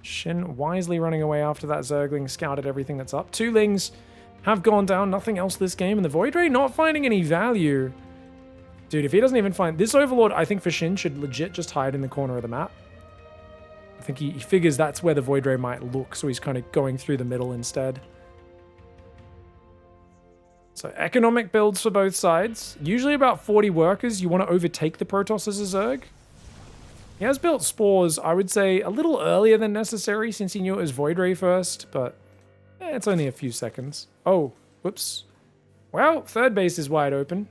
Shin wisely running away after that Zergling scouted everything that's up. Two Lings have gone down, nothing else this game, and the Void Ray not finding any value. Dude, if he doesn't even find... This Overlord, I think for Shin, should legit just hide in the corner of the map. I think he figures that's where the Void Ray might look, so he's kind of going through the middle instead. So economic builds for both sides. Usually about 40 workers. You want to overtake the Protoss as a Zerg. He has built Spores, I would say, a little earlier than necessary since he knew it was Void Ray first, but it's only a few seconds. Oh, whoops. Well, third base is wide open.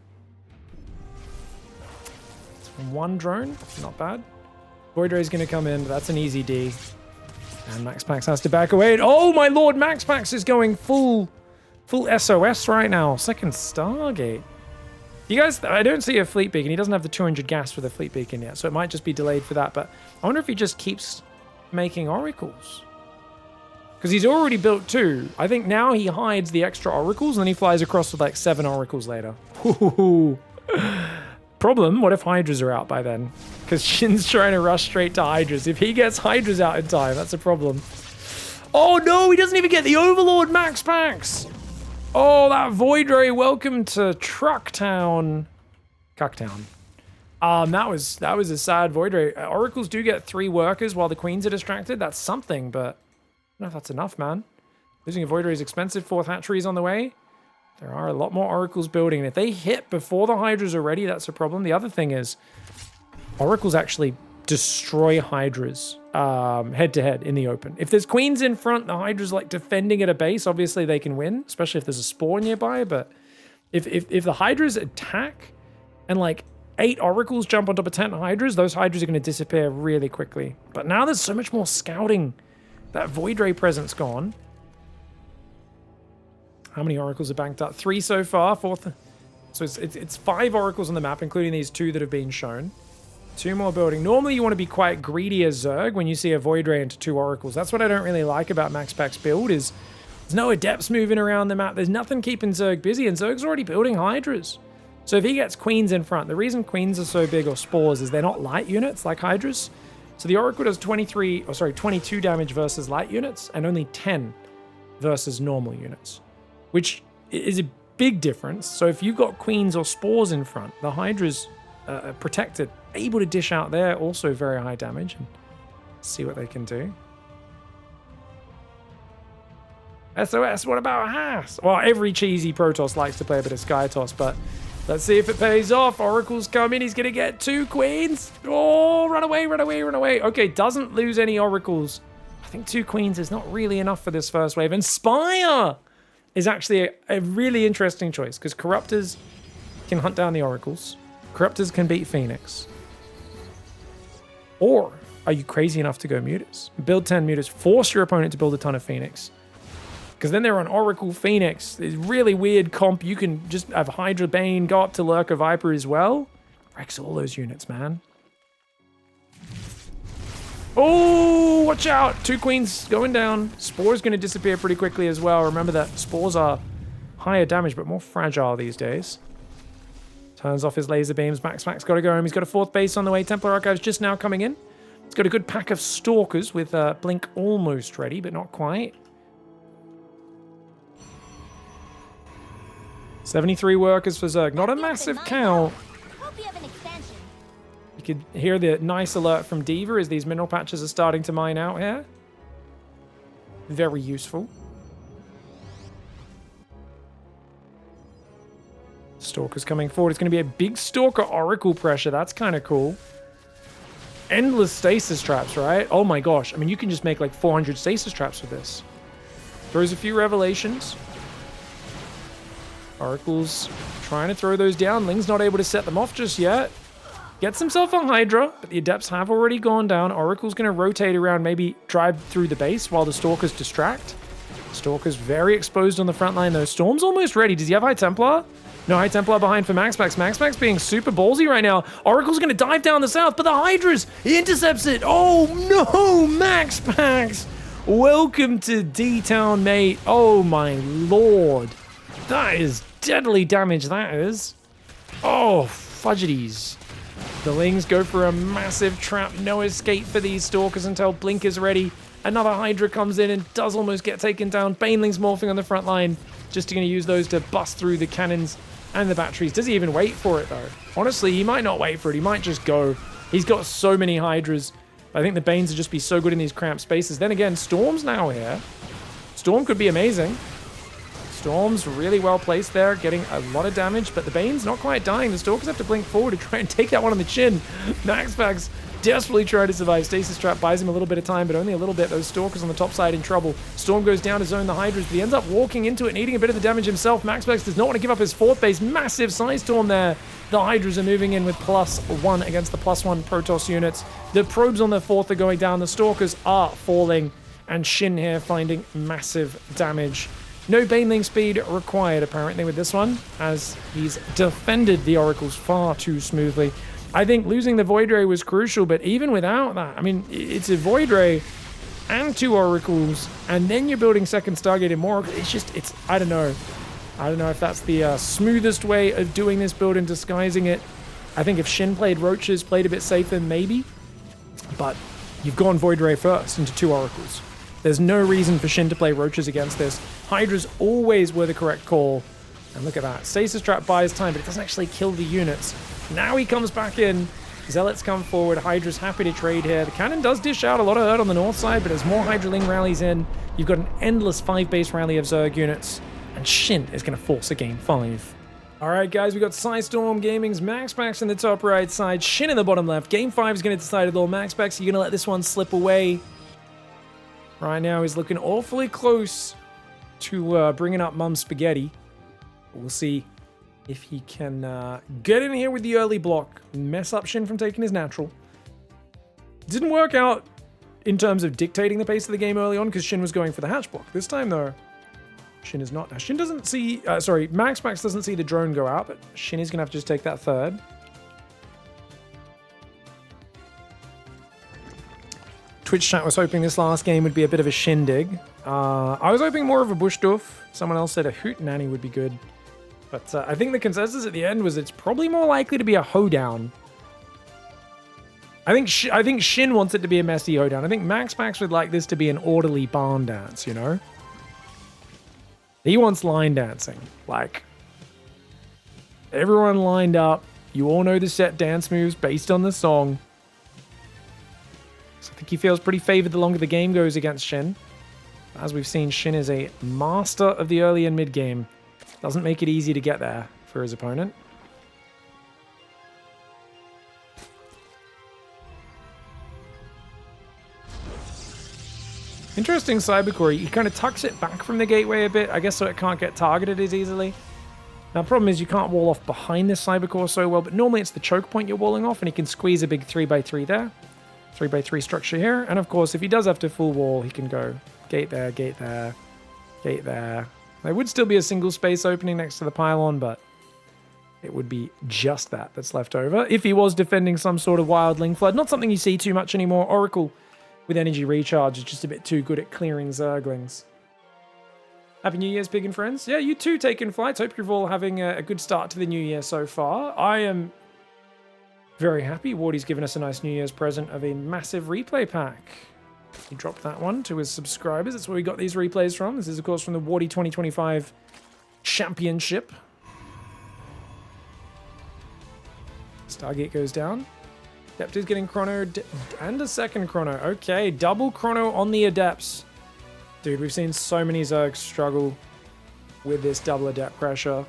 It's from one drone, not bad. Void Ray's going to come in, but that's an easy D. And MAXPAX has to back away. Oh my lord, MAXPAX is going full SOS right now. Second Stargate. You guys, I don't see a fleet beacon. He doesn't have the 200 gas for the fleet beacon yet, so it might just be delayed for that. But I wonder if he just keeps making oracles. Because he's already built 2. I think now he hides the extra oracles, and then he flies across with like 7 oracles later. Ooh. Problem, what if Hydras are out by then? Because Shin's trying to rush straight to Hydras. If he gets Hydras out in time, that's a problem. Oh no, he doesn't even get the Overlord MAXPAX! Oh, that Void Ray, welcome to Trucktown. Cucktown. That was a sad Void Ray. Oracles do get 3 workers while the Queens are distracted. That's something, but I don't know if that's enough, man. Losing a Void Ray is expensive. 4th hatchery is on the way. There are a lot more Oracles building, and if they hit before the Hydras are ready, that's a problem. The other thing is, Oracles actually destroy Hydras head-to-head in the open. If there's Queens in front, the Hydra's like defending at a base, obviously they can win, especially if there's a Spore nearby, but if the Hydras attack and like 8 oracles jump on top of 10 hydras, those hydras are going to disappear really quickly. But now there's so much more scouting. That Void Ray presence gone. How many oracles are banked up? 3 so far. Fourth. So it's 5 oracles on the map, including these 2 that have been shown. 2 more building. Normally you want to be quite greedy as Zerg when you see a Void Ray into 2 oracles. That's what I don't really like about MAXPAX build is there's no adepts moving around the map. There's nothing keeping Zerg busy, and Zerg's already building hydras. So if he gets queens in front, the reason queens are so big, or spores, is they're not light units like hydras. So the oracle does 22 damage versus light units, and only 10 versus normal units, which is a big difference. So if you've got queens or spores in front, the hydras are protected, able to dish out there, also very high damage, and see what they can do. SOS, what about Haas? Well, every cheesy Protoss likes to play a bit of Sky Toss, but let's see if it pays off. Oracle's coming. He's going to get 2 queens. Oh, run away, run away, run away. Okay, doesn't lose any oracles. I think 2 queens is not really enough for this first wave. And Spire is actually a really interesting choice because Corruptors can hunt down the oracles. Corruptors can beat Phoenix. Or are you crazy enough to go Mutas? Build 10 Mutas. Force your opponent to build a ton of Phoenix. Because then they're on Oracle Phoenix. It's really weird comp. You can just have Hydra Bane, go up to Lurker Viper as well. Wrecks all those units, man. Oh, watch out. 2 queens going down. Spore's going to disappear pretty quickly as well. Remember that spores are higher damage, but more fragile these days. Turns off his laser beams. MAXPAX got to go home. He's got a 4th base on the way. Templar Archives just now coming in. He's got a good pack of Stalkers with Blink almost ready, but not quite. 73 workers for Zerg. Not a massive count. You could hear the nice alert from Diva as these mineral patches are starting to mine out here. Very useful. Stalker's coming forward. It's going to be a big Stalker Oracle pressure. That's kind of cool. Endless stasis traps, right? Oh my gosh. I mean, you can just make like 400 stasis traps with this. Throws a few revelations. Oracle's trying to throw those down. Ling's not able to set them off just yet. Gets himself a Hydra, but the Adepts have already gone down. Oracle's going to rotate around, maybe drive through the base while the Stalkers distract. Stalker's very exposed on the front line, though. Storm's almost ready. Does he have High Templar? No High Templar behind for MAXPAX. MAXPAX being super ballsy right now. Oracle's going to dive down the south, but the Hydras, he intercepts it. Oh no, MAXPAX. Welcome to D-Town, mate. Oh my lord. That is deadly damage, that is. Oh, fudgities. The Lings go for a massive trap. No escape for these Stalkers until Blink is ready. Another Hydra comes in and does almost get taken down. Baneling's morphing on the front line. Just going to use those to bust through the cannons and the batteries. Does he even wait for it, though? Honestly, he might not wait for it. He might just go. He's got so many Hydras. I think the Banes would just be so good in these cramped spaces. Then again, Storm's now here. Storm could be amazing. Storm's really well placed there, getting a lot of damage, but the Bane's not quite dying. The Stalkers have to blink forward to try and take that one on the chin. MAXPAX desperately trying to survive. Stasis Trap buys him a little bit of time, but only a little bit. Those Stalkers on the top side in trouble. Storm goes down to zone the Hydras, but he ends up walking into it and eating a bit of the damage himself. MAXPAX does not want to give up his 4th base. Massive Size Storm there. The Hydras are moving in with +1 against the +1 Protoss units. The probes on the 4th are going down. The Stalkers are falling, and SHIN here finding massive damage. No Baneling speed required, apparently, with this one, as he's defended the Oracles far too smoothly. I think losing the Void Ray was crucial, but even without that, I mean, it's a Void Ray and 2 Oracles, and then you're building second Stargate and more. It's just, I don't know. I don't know if that's the smoothest way of doing this build and disguising it. I think if SHIN played Roaches, played a bit safer, maybe. But you've gone Void Ray first into 2 Oracles. There's no reason for SHIN to play Roaches against this. Hydras always were the correct call. And look at that. Stasis Trap buys time, but it doesn't actually kill the units. Now he comes back in. Zealots come forward. Hydra's happy to trade here. The cannon does dish out a lot of hurt on the north side, but as more Hydraling rallies in, you've got an endless 5-base rally of Zerg units. And SHIN is going to force a game 5. Alright guys, we got Psystorm Gaming's MAXPAX in the top right side, SHIN in the bottom left. Game 5 is going to decide it all. MAXPAX, you're going to let this one slip away. Right now, he's looking awfully close to bringing up Mum Spaghetti. We'll see If he can get in here with the early block, mess up SHIN from taking his natural. Didn't work out in terms of dictating the pace of the game early on because SHIN was going for the hatch block. This time, though, SHIN is not. Now, SHIN doesn't see... MAXPAX doesn't see the drone go out, but SHIN is going to have to just take that third. Twitch chat was hoping this last game would be a bit of a shindig. I was hoping more of a bush doof. Someone else said a hoot nanny would be good. But I think the consensus at the end was it's probably more likely to be a hoedown. I think SHIN wants it to be a messy hoedown. I think MAXPAX would like this to be an orderly barn dance, you know? He wants line dancing. Like, everyone lined up. You all know the set dance moves based on the song. So I think he feels pretty favored the longer the game goes against SHIN. As we've seen, SHIN is a master of the early and mid game. Doesn't make it easy to get there for his opponent. Interesting Cybercore. He kind of tucks it back from the gateway a bit, I guess, so it can't get targeted as easily. Now, the problem is you can't wall off behind this Cybercore so well, but normally it's the choke point you're walling off, and he can squeeze a big 3x3 there. 3x3 structure here. And of course, if he does have to full wall, he can go gate there, gate there, gate there. There would still be a single space opening next to the pylon, but it would be just that that's left over. If he was defending some sort of wild Ling Flood, not something you see too much anymore. Oracle with energy recharge is just a bit too good at clearing Zerglings. Happy New Year's, Pig and friends. Yeah, you too, taking flights. Hope you're all having a good start to the new year so far. I am very happy. Wardy's given us a nice New Year's present of a massive replay pack. He dropped that one to his subscribers. That's where we got these replays from. This is, of course, from the Wardy 2025 Championship. Stargate goes down. Adept is getting chrono and a second chrono. Okay, double chrono on the Adepts. Dude, we've seen so many Zergs struggle with this double Adept pressure.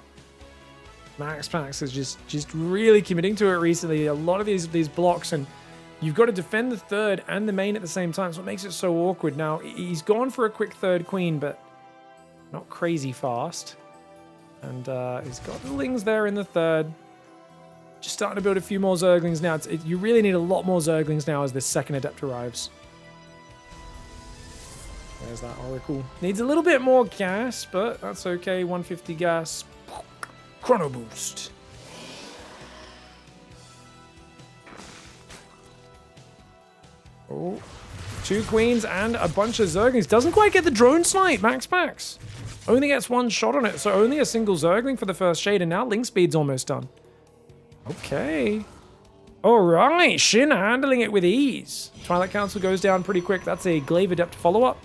MAXPAX is just really committing to it recently. A lot of these blocks, and you've got to defend the third and the main at the same time, so it makes it so awkward. Now, he's gone for a quick third queen, but not crazy fast. And he's got the Lings there in the third. Just starting to build a few more Zerglings now. You really need a lot more Zerglings now as this second Adept arrives. There's that Oracle. Needs a little bit more gas, but that's okay. 150 gas. Chrono boost. Oh, 2 queens and a bunch of Zerglings. Doesn't quite get the drone snipe, MAXPAX. Only gets 1 shot on it, so only a single Zergling for the first shade, and now Link Speed's almost done. Okay. Alright, SHIN handling it with ease. Twilight Council goes down pretty quick. That's a Glaive Adept follow-up.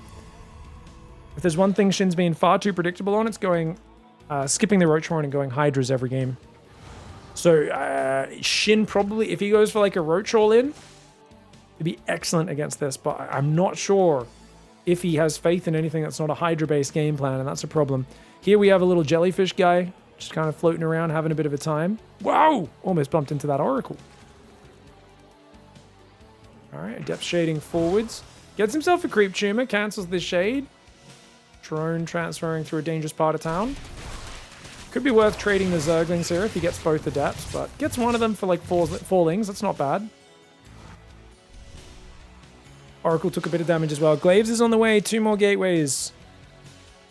If there's one thing SHIN's being far too predictable on, it's going... skipping the Roach Horn and going Hydras every game. So, SHIN probably, if he goes for like a Roach all-in, it'd be excellent against this, but I'm not sure if he has faith in anything that's not a Hydra-based game plan, and that's a problem. Here we have a little jellyfish guy, just kind of floating around, having a bit of a time. Wow! Almost bumped into that Oracle. Alright, Adept shading forwards. Gets himself a Creep Tumor, cancels the shade. Drone transferring through a dangerous part of town. Could be worth trading the Zerglings here if he gets both Adepts, but gets one of them for like 4 Lings. That's not bad. Oracle took a bit of damage as well. Glaives is on the way. 2 more gateways.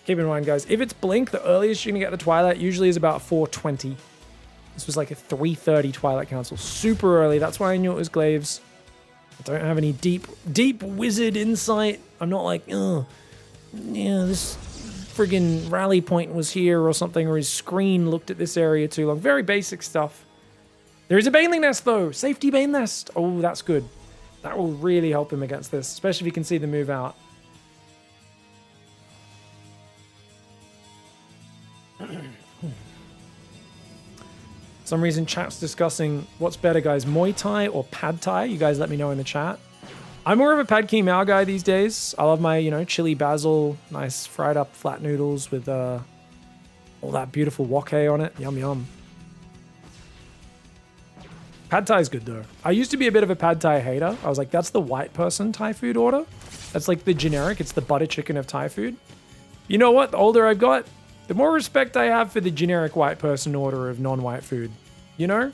Keep in mind, guys, if it's Blink, the earliest you're going to get the Twilight usually is about 4:20. This was like a 3:30 Twilight Council. Super early. That's why I knew it was Glaives. I don't have any deep wizard insight. I'm not like, oh, yeah, this friggin' rally point was here or something, or his screen looked at this area too long. Very basic stuff. There is a Baneling Nest, though. Safety Bane Nest. Oh, that's good. That will really help him against this, especially if he can see the move out. For some reason, chat's discussing what's better, guys, Muay Thai or Pad Thai. You guys let me know in the chat. I'm more of a Pad Ki Mao guy these days. I love my, chili basil, nice fried up flat noodles with all that beautiful wok on it. Yum, yum. Pad Thai is good, though. I used to be a bit of a Pad Thai hater. I was like, that's the white person Thai food order. That's like the generic. It's the butter chicken of Thai food. You know what? The older I've got, the more respect I have for the generic white person order of non-white food. You know?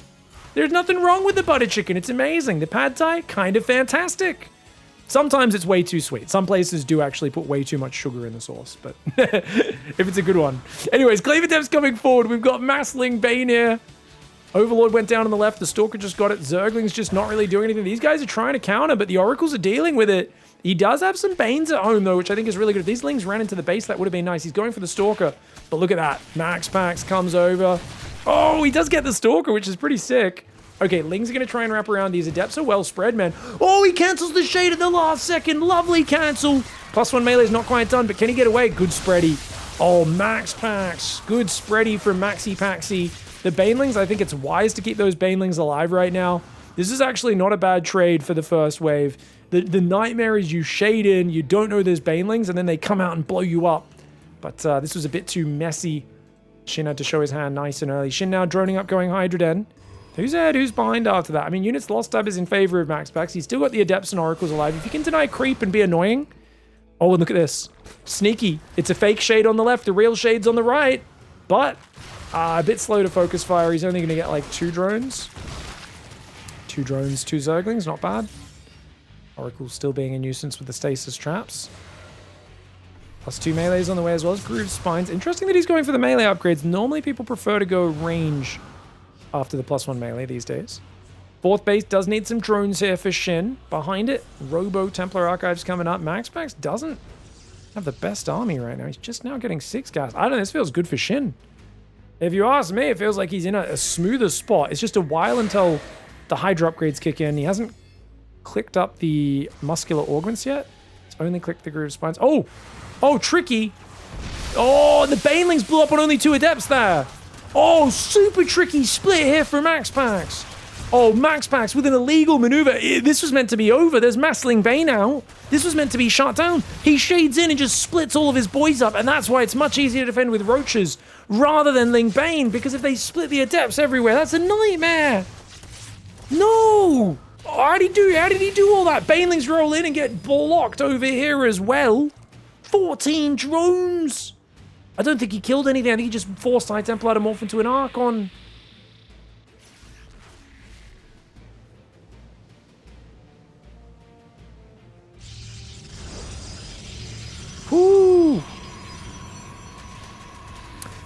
There's nothing wrong with the butter chicken. It's amazing. The pad thai, kind of fantastic. Sometimes it's way too sweet. Some places do actually put way too much sugar in the sauce, but if it's a good one. Anyways, Cleaver Depth's coming forward. We've got Massling Bane here. Overlord went down on the left. The Stalker just got it. Zergling's just not really doing anything. These guys are trying to counter, but the Oracles are dealing with it. He does have some Banes at home, though, which I think is really good. If these Lings ran into the base, that would have been nice. He's going for the Stalker, but look at that. MAXPAX comes over. Oh, he does get the Stalker, which is pretty sick. Okay, Lings are going to try and wrap around. These Adepts are well spread, man. Oh, he cancels the Shade at the last second. Lovely cancel. +1 melee is not quite done, but can he get away? Good spready. Oh, MAXPAX. Good spready from Maxi Paxi. The Banelings, I think it's wise to keep those Banelings alive right now. This is actually not a bad trade for the first wave. The nightmare is you shade in, you don't know there's Banelings, and then they come out and blow you up. But this was a bit too messy. Shin had to show his hand nice and early. Shin now droning up, going Hydra Den. Who's ahead? Who's behind after that? I mean, units lost tab is in favor of MAXPAX. He's still got the Adepts and Oracles alive. If you can deny creep and be annoying. Oh, and look at this. Sneaky. It's a fake shade on the left. The real shade's on the right. But a bit slow to focus fire. He's only going to get like 2 drones. 2 drones, 2 Zerglings. Not bad. Oracle still being a nuisance with the stasis traps. +2 melees on the way as well as Groove Spines. Interesting that he's going for the melee upgrades. Normally people prefer to go range after the +1 melee these days. 4th base does need some drones here for Shin. Behind it, Robo Templar Archives coming up. MAXPAX doesn't have the best army right now. He's just now getting 6 gas. I don't know, this feels good for Shin. If you ask me, it feels like he's in a smoother spot. It's just a while until the Hydra upgrades kick in. He hasn't clicked up the Muscular Augments yet. It's only clicked the Groove Spines. Oh! Oh, tricky! Oh, the Banelings blew up on only 2 Adepts there! Oh, super tricky split here for MAXPAX. Oh, MAXPAX with an illegal maneuver. This was meant to be over. There's Massling Bane out. This was meant to be shut down. He shades in and just splits all of his boys up, and that's why it's much easier to defend with Roaches rather than Ling Bane, because if they split the Adepts everywhere, that's a nightmare. No! How did he do all that? Banelings roll in and get blocked over here as well. 14 drones! I don't think he killed anything. I think he just forced High Templar to morph into an Archon. Whoo! I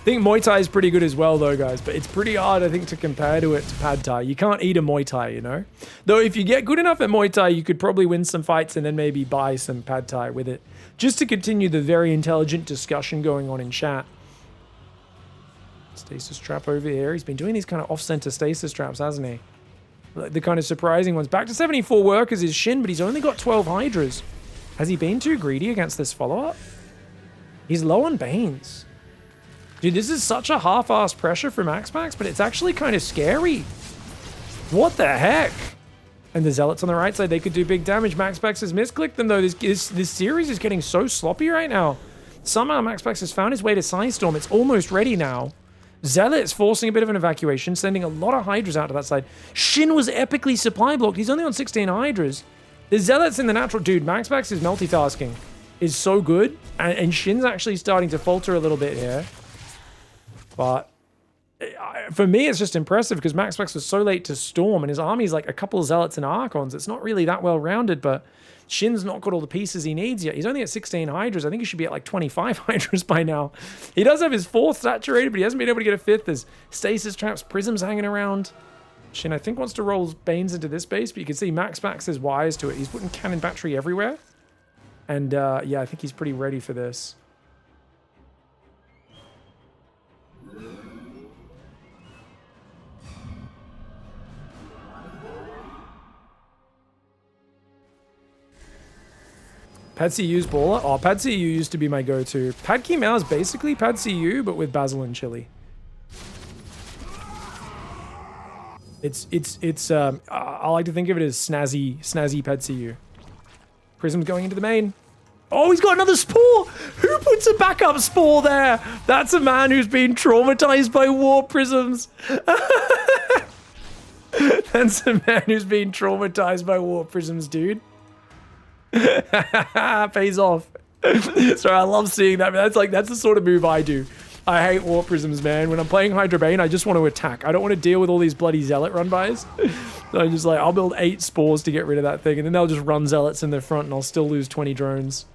think Muay Thai is pretty good as well, though, guys. But it's pretty hard, I think, to compare to it to Pad Thai. You can't eat a Muay Thai, you know? Though if you get good enough at Muay Thai, you could probably win some fights and then maybe buy some Pad Thai with it. Just to continue the very intelligent discussion going on in chat. Stasis trap over here. He's been doing these kind of off-center stasis traps, hasn't he? The kind of surprising ones. Back to 74 workers is Shin, but he's only got 12 Hydras. Has he been too greedy against this follow-up? He's low on Banes. Dude, this is such a half-assed pressure for MAXPAX, but it's actually kind of scary. What the heck? And the Zealots on the right side, they could do big damage. MAXPAX has misclicked them, though. This series is getting so sloppy right now. Somehow MAXPAX has found his way to Psystorm. It's almost ready now. Zealot's forcing a bit of an evacuation, sending a lot of Hydras out to that side. Shin was epically supply blocked. He's only on 16 Hydras. The Zealots in the natural... Dude, MAXPAX's multitasking is so good. And Shin's actually starting to falter a little bit here. But... for me, it's just impressive because MAXPAX was so late to Storm and his army's like a couple of Zealots and Archons. It's not really that well-rounded, but Shin's not got all the pieces he needs yet. He's only at 16 Hydras. I think he should be at like 25 Hydras by now. He does have his 4th saturated, but he hasn't been able to get a 5th. There's Stasis Traps, Prisms hanging around. Shin, I think, wants to roll Banes into this base, but you can see MAXPAX is wise to it. He's putting Cannon Battery everywhere. And yeah, I think he's pretty ready for this. Pad CU's baller? Oh, Pad CU used to be my go-to. Pad Ki Mao is basically Pad CU, but with basil and chili. I like to think of it as snazzy Pad CU. Prism's going into the main. Oh, he's got another spore! Who puts a backup spore there? That's a man who's been traumatized by war prisms. That's a man who's been traumatized by war prisms, dude. Pays off. Sorry, I love seeing that. That's the sort of move I do. I hate Warp Prisms, man. When I'm playing Hydra Bane, I just want to attack. I don't want to deal with all these bloody Zealot run-bys. So I'm just like, I'll build 8 spores to get rid of that thing, and then they'll just run Zealots in the front, and I'll still lose 20 drones.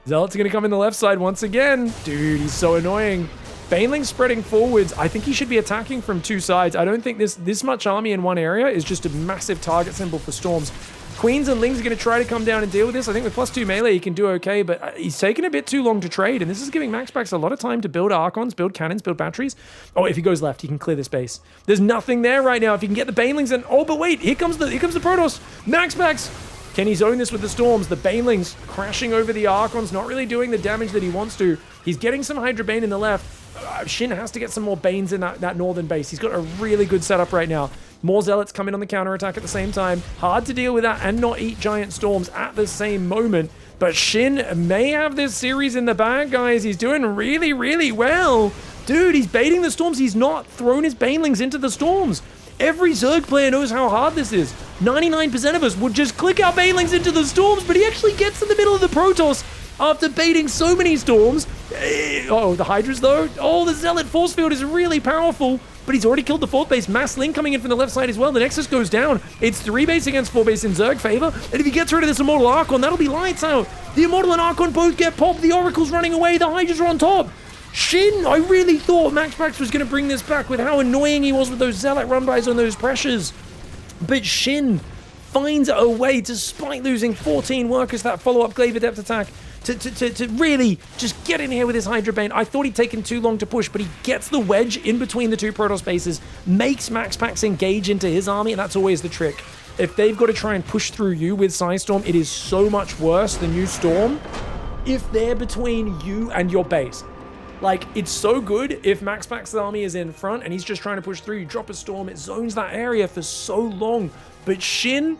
Zealots are going to come in the left side once again. Dude, he's so annoying. Baneling's spreading forwards. I think he should be attacking from 2 sides. I don't think this much army in one area is just a massive target symbol for Storms. Queens and Lings are going to try to come down and deal with this. I think with +2 melee, he can do okay, but he's taking a bit too long to trade, and this is giving MAXPAX a lot of time to build Archons, build cannons, build batteries. Oh, if he goes left, he can clear this base. There's nothing there right now. If he can get the Banelings in... Oh, but wait, here comes the Protoss. MAXPAX! Can he zone this with the Storms? The Banelings crashing over the Archons, not really doing the damage that he wants to. He's getting some Hydra Bane in the left. Shin has to get some more Banes in that northern base. He's got a really good setup right now. More Zealots come in on the counterattack at the same time. Hard to deal with that and not eat giant storms at the same moment. But Shin may have this series in the bag, guys. He's doing really, really well. Dude, he's baiting the storms. He's not thrown his Banelings into the storms. Every Zerg player knows how hard this is. 99% of us would just click our Banelings into the storms, but he actually gets in the middle of the Protoss after baiting so many storms. Oh, the Hydras though. Oh, the Zealot force field is really powerful, but he's already killed the 4th base. Mass Ling coming in from the left side as well. The Nexus goes down. It's 3 base against 4 base in Zerg favor, and if he gets rid of this Immortal Archon, that'll be lights out. The Immortal and Archon both get popped. The Oracle's running away. The Hydras are on top. Shin, I really thought MAXPAX was going to bring this back with how annoying he was with those Zealot run-bys on those pressures. But Shin finds a way, despite losing 14 workers, that follow-up Glaive Adept attack, to really just get in here with his Hydra Bane. I thought he'd taken too long to push, but he gets the wedge in between the 2 Protoss bases, makes MAXPAX engage into his army, and that's always the trick. If they've got to try and push through you with Psystorm, it is so much worse than you Storm if they're between you and your base. Like, it's so good if MAXPAX's army is in front and he's just trying to push through. You drop a Storm, it zones that area for so long. But Shin,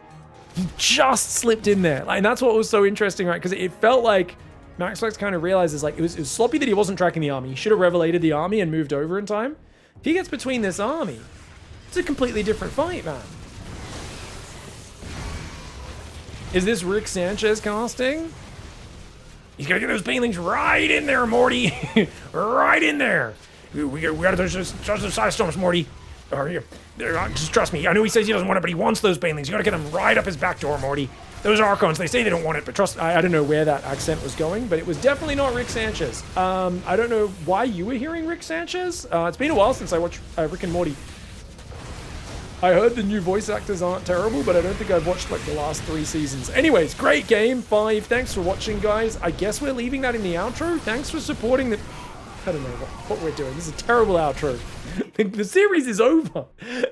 he just slipped in there. And that's what was so interesting, right? Because it felt like MAXPAX kind of realizes, like, it was sloppy that he wasn't tracking the army. He should have revelated the army and moved over in time. If he gets between this army, it's a completely different fight, man. Is this Rick Sanchez casting? He's gonna get those Banelings right in there, Morty. Right in there. We gotta just the side storms, Morty. Just trust me. I know he says he doesn't want it, but he wants those Banelings. You gotta get them right up his back door, Morty. Those Archons, they say they don't want it, but trust, I don't know where that accent was going, but it was definitely not Rick Sanchez. I don't know why you were hearing Rick Sanchez. It's been a while since I watched Rick and Morty. I heard the new voice actors aren't terrible, but I don't think I've watched like the last 3 seasons. Anyways, great game, 5. Thanks for watching, guys. I guess we're leaving that in the outro. Thanks for supporting the... I don't know what we're doing. This is a terrible outro. The series is over.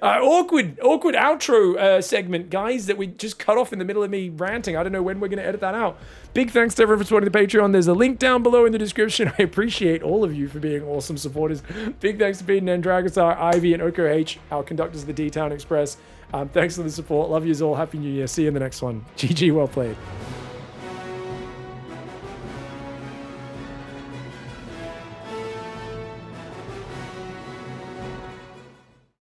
Awkward outro segment, guys, that we just cut off in the middle of me ranting. I don't know when we're going to edit that out. Big thanks to everyone for supporting the Patreon. There's a link down below in the description. I appreciate all of you for being awesome supporters. Big thanks to Peden and Dragosar, Ivy, and Oko H, our conductors of the D-Town Express. Thanks for the support. Love yous all. Happy New Year. See you in the next one. GG, well played.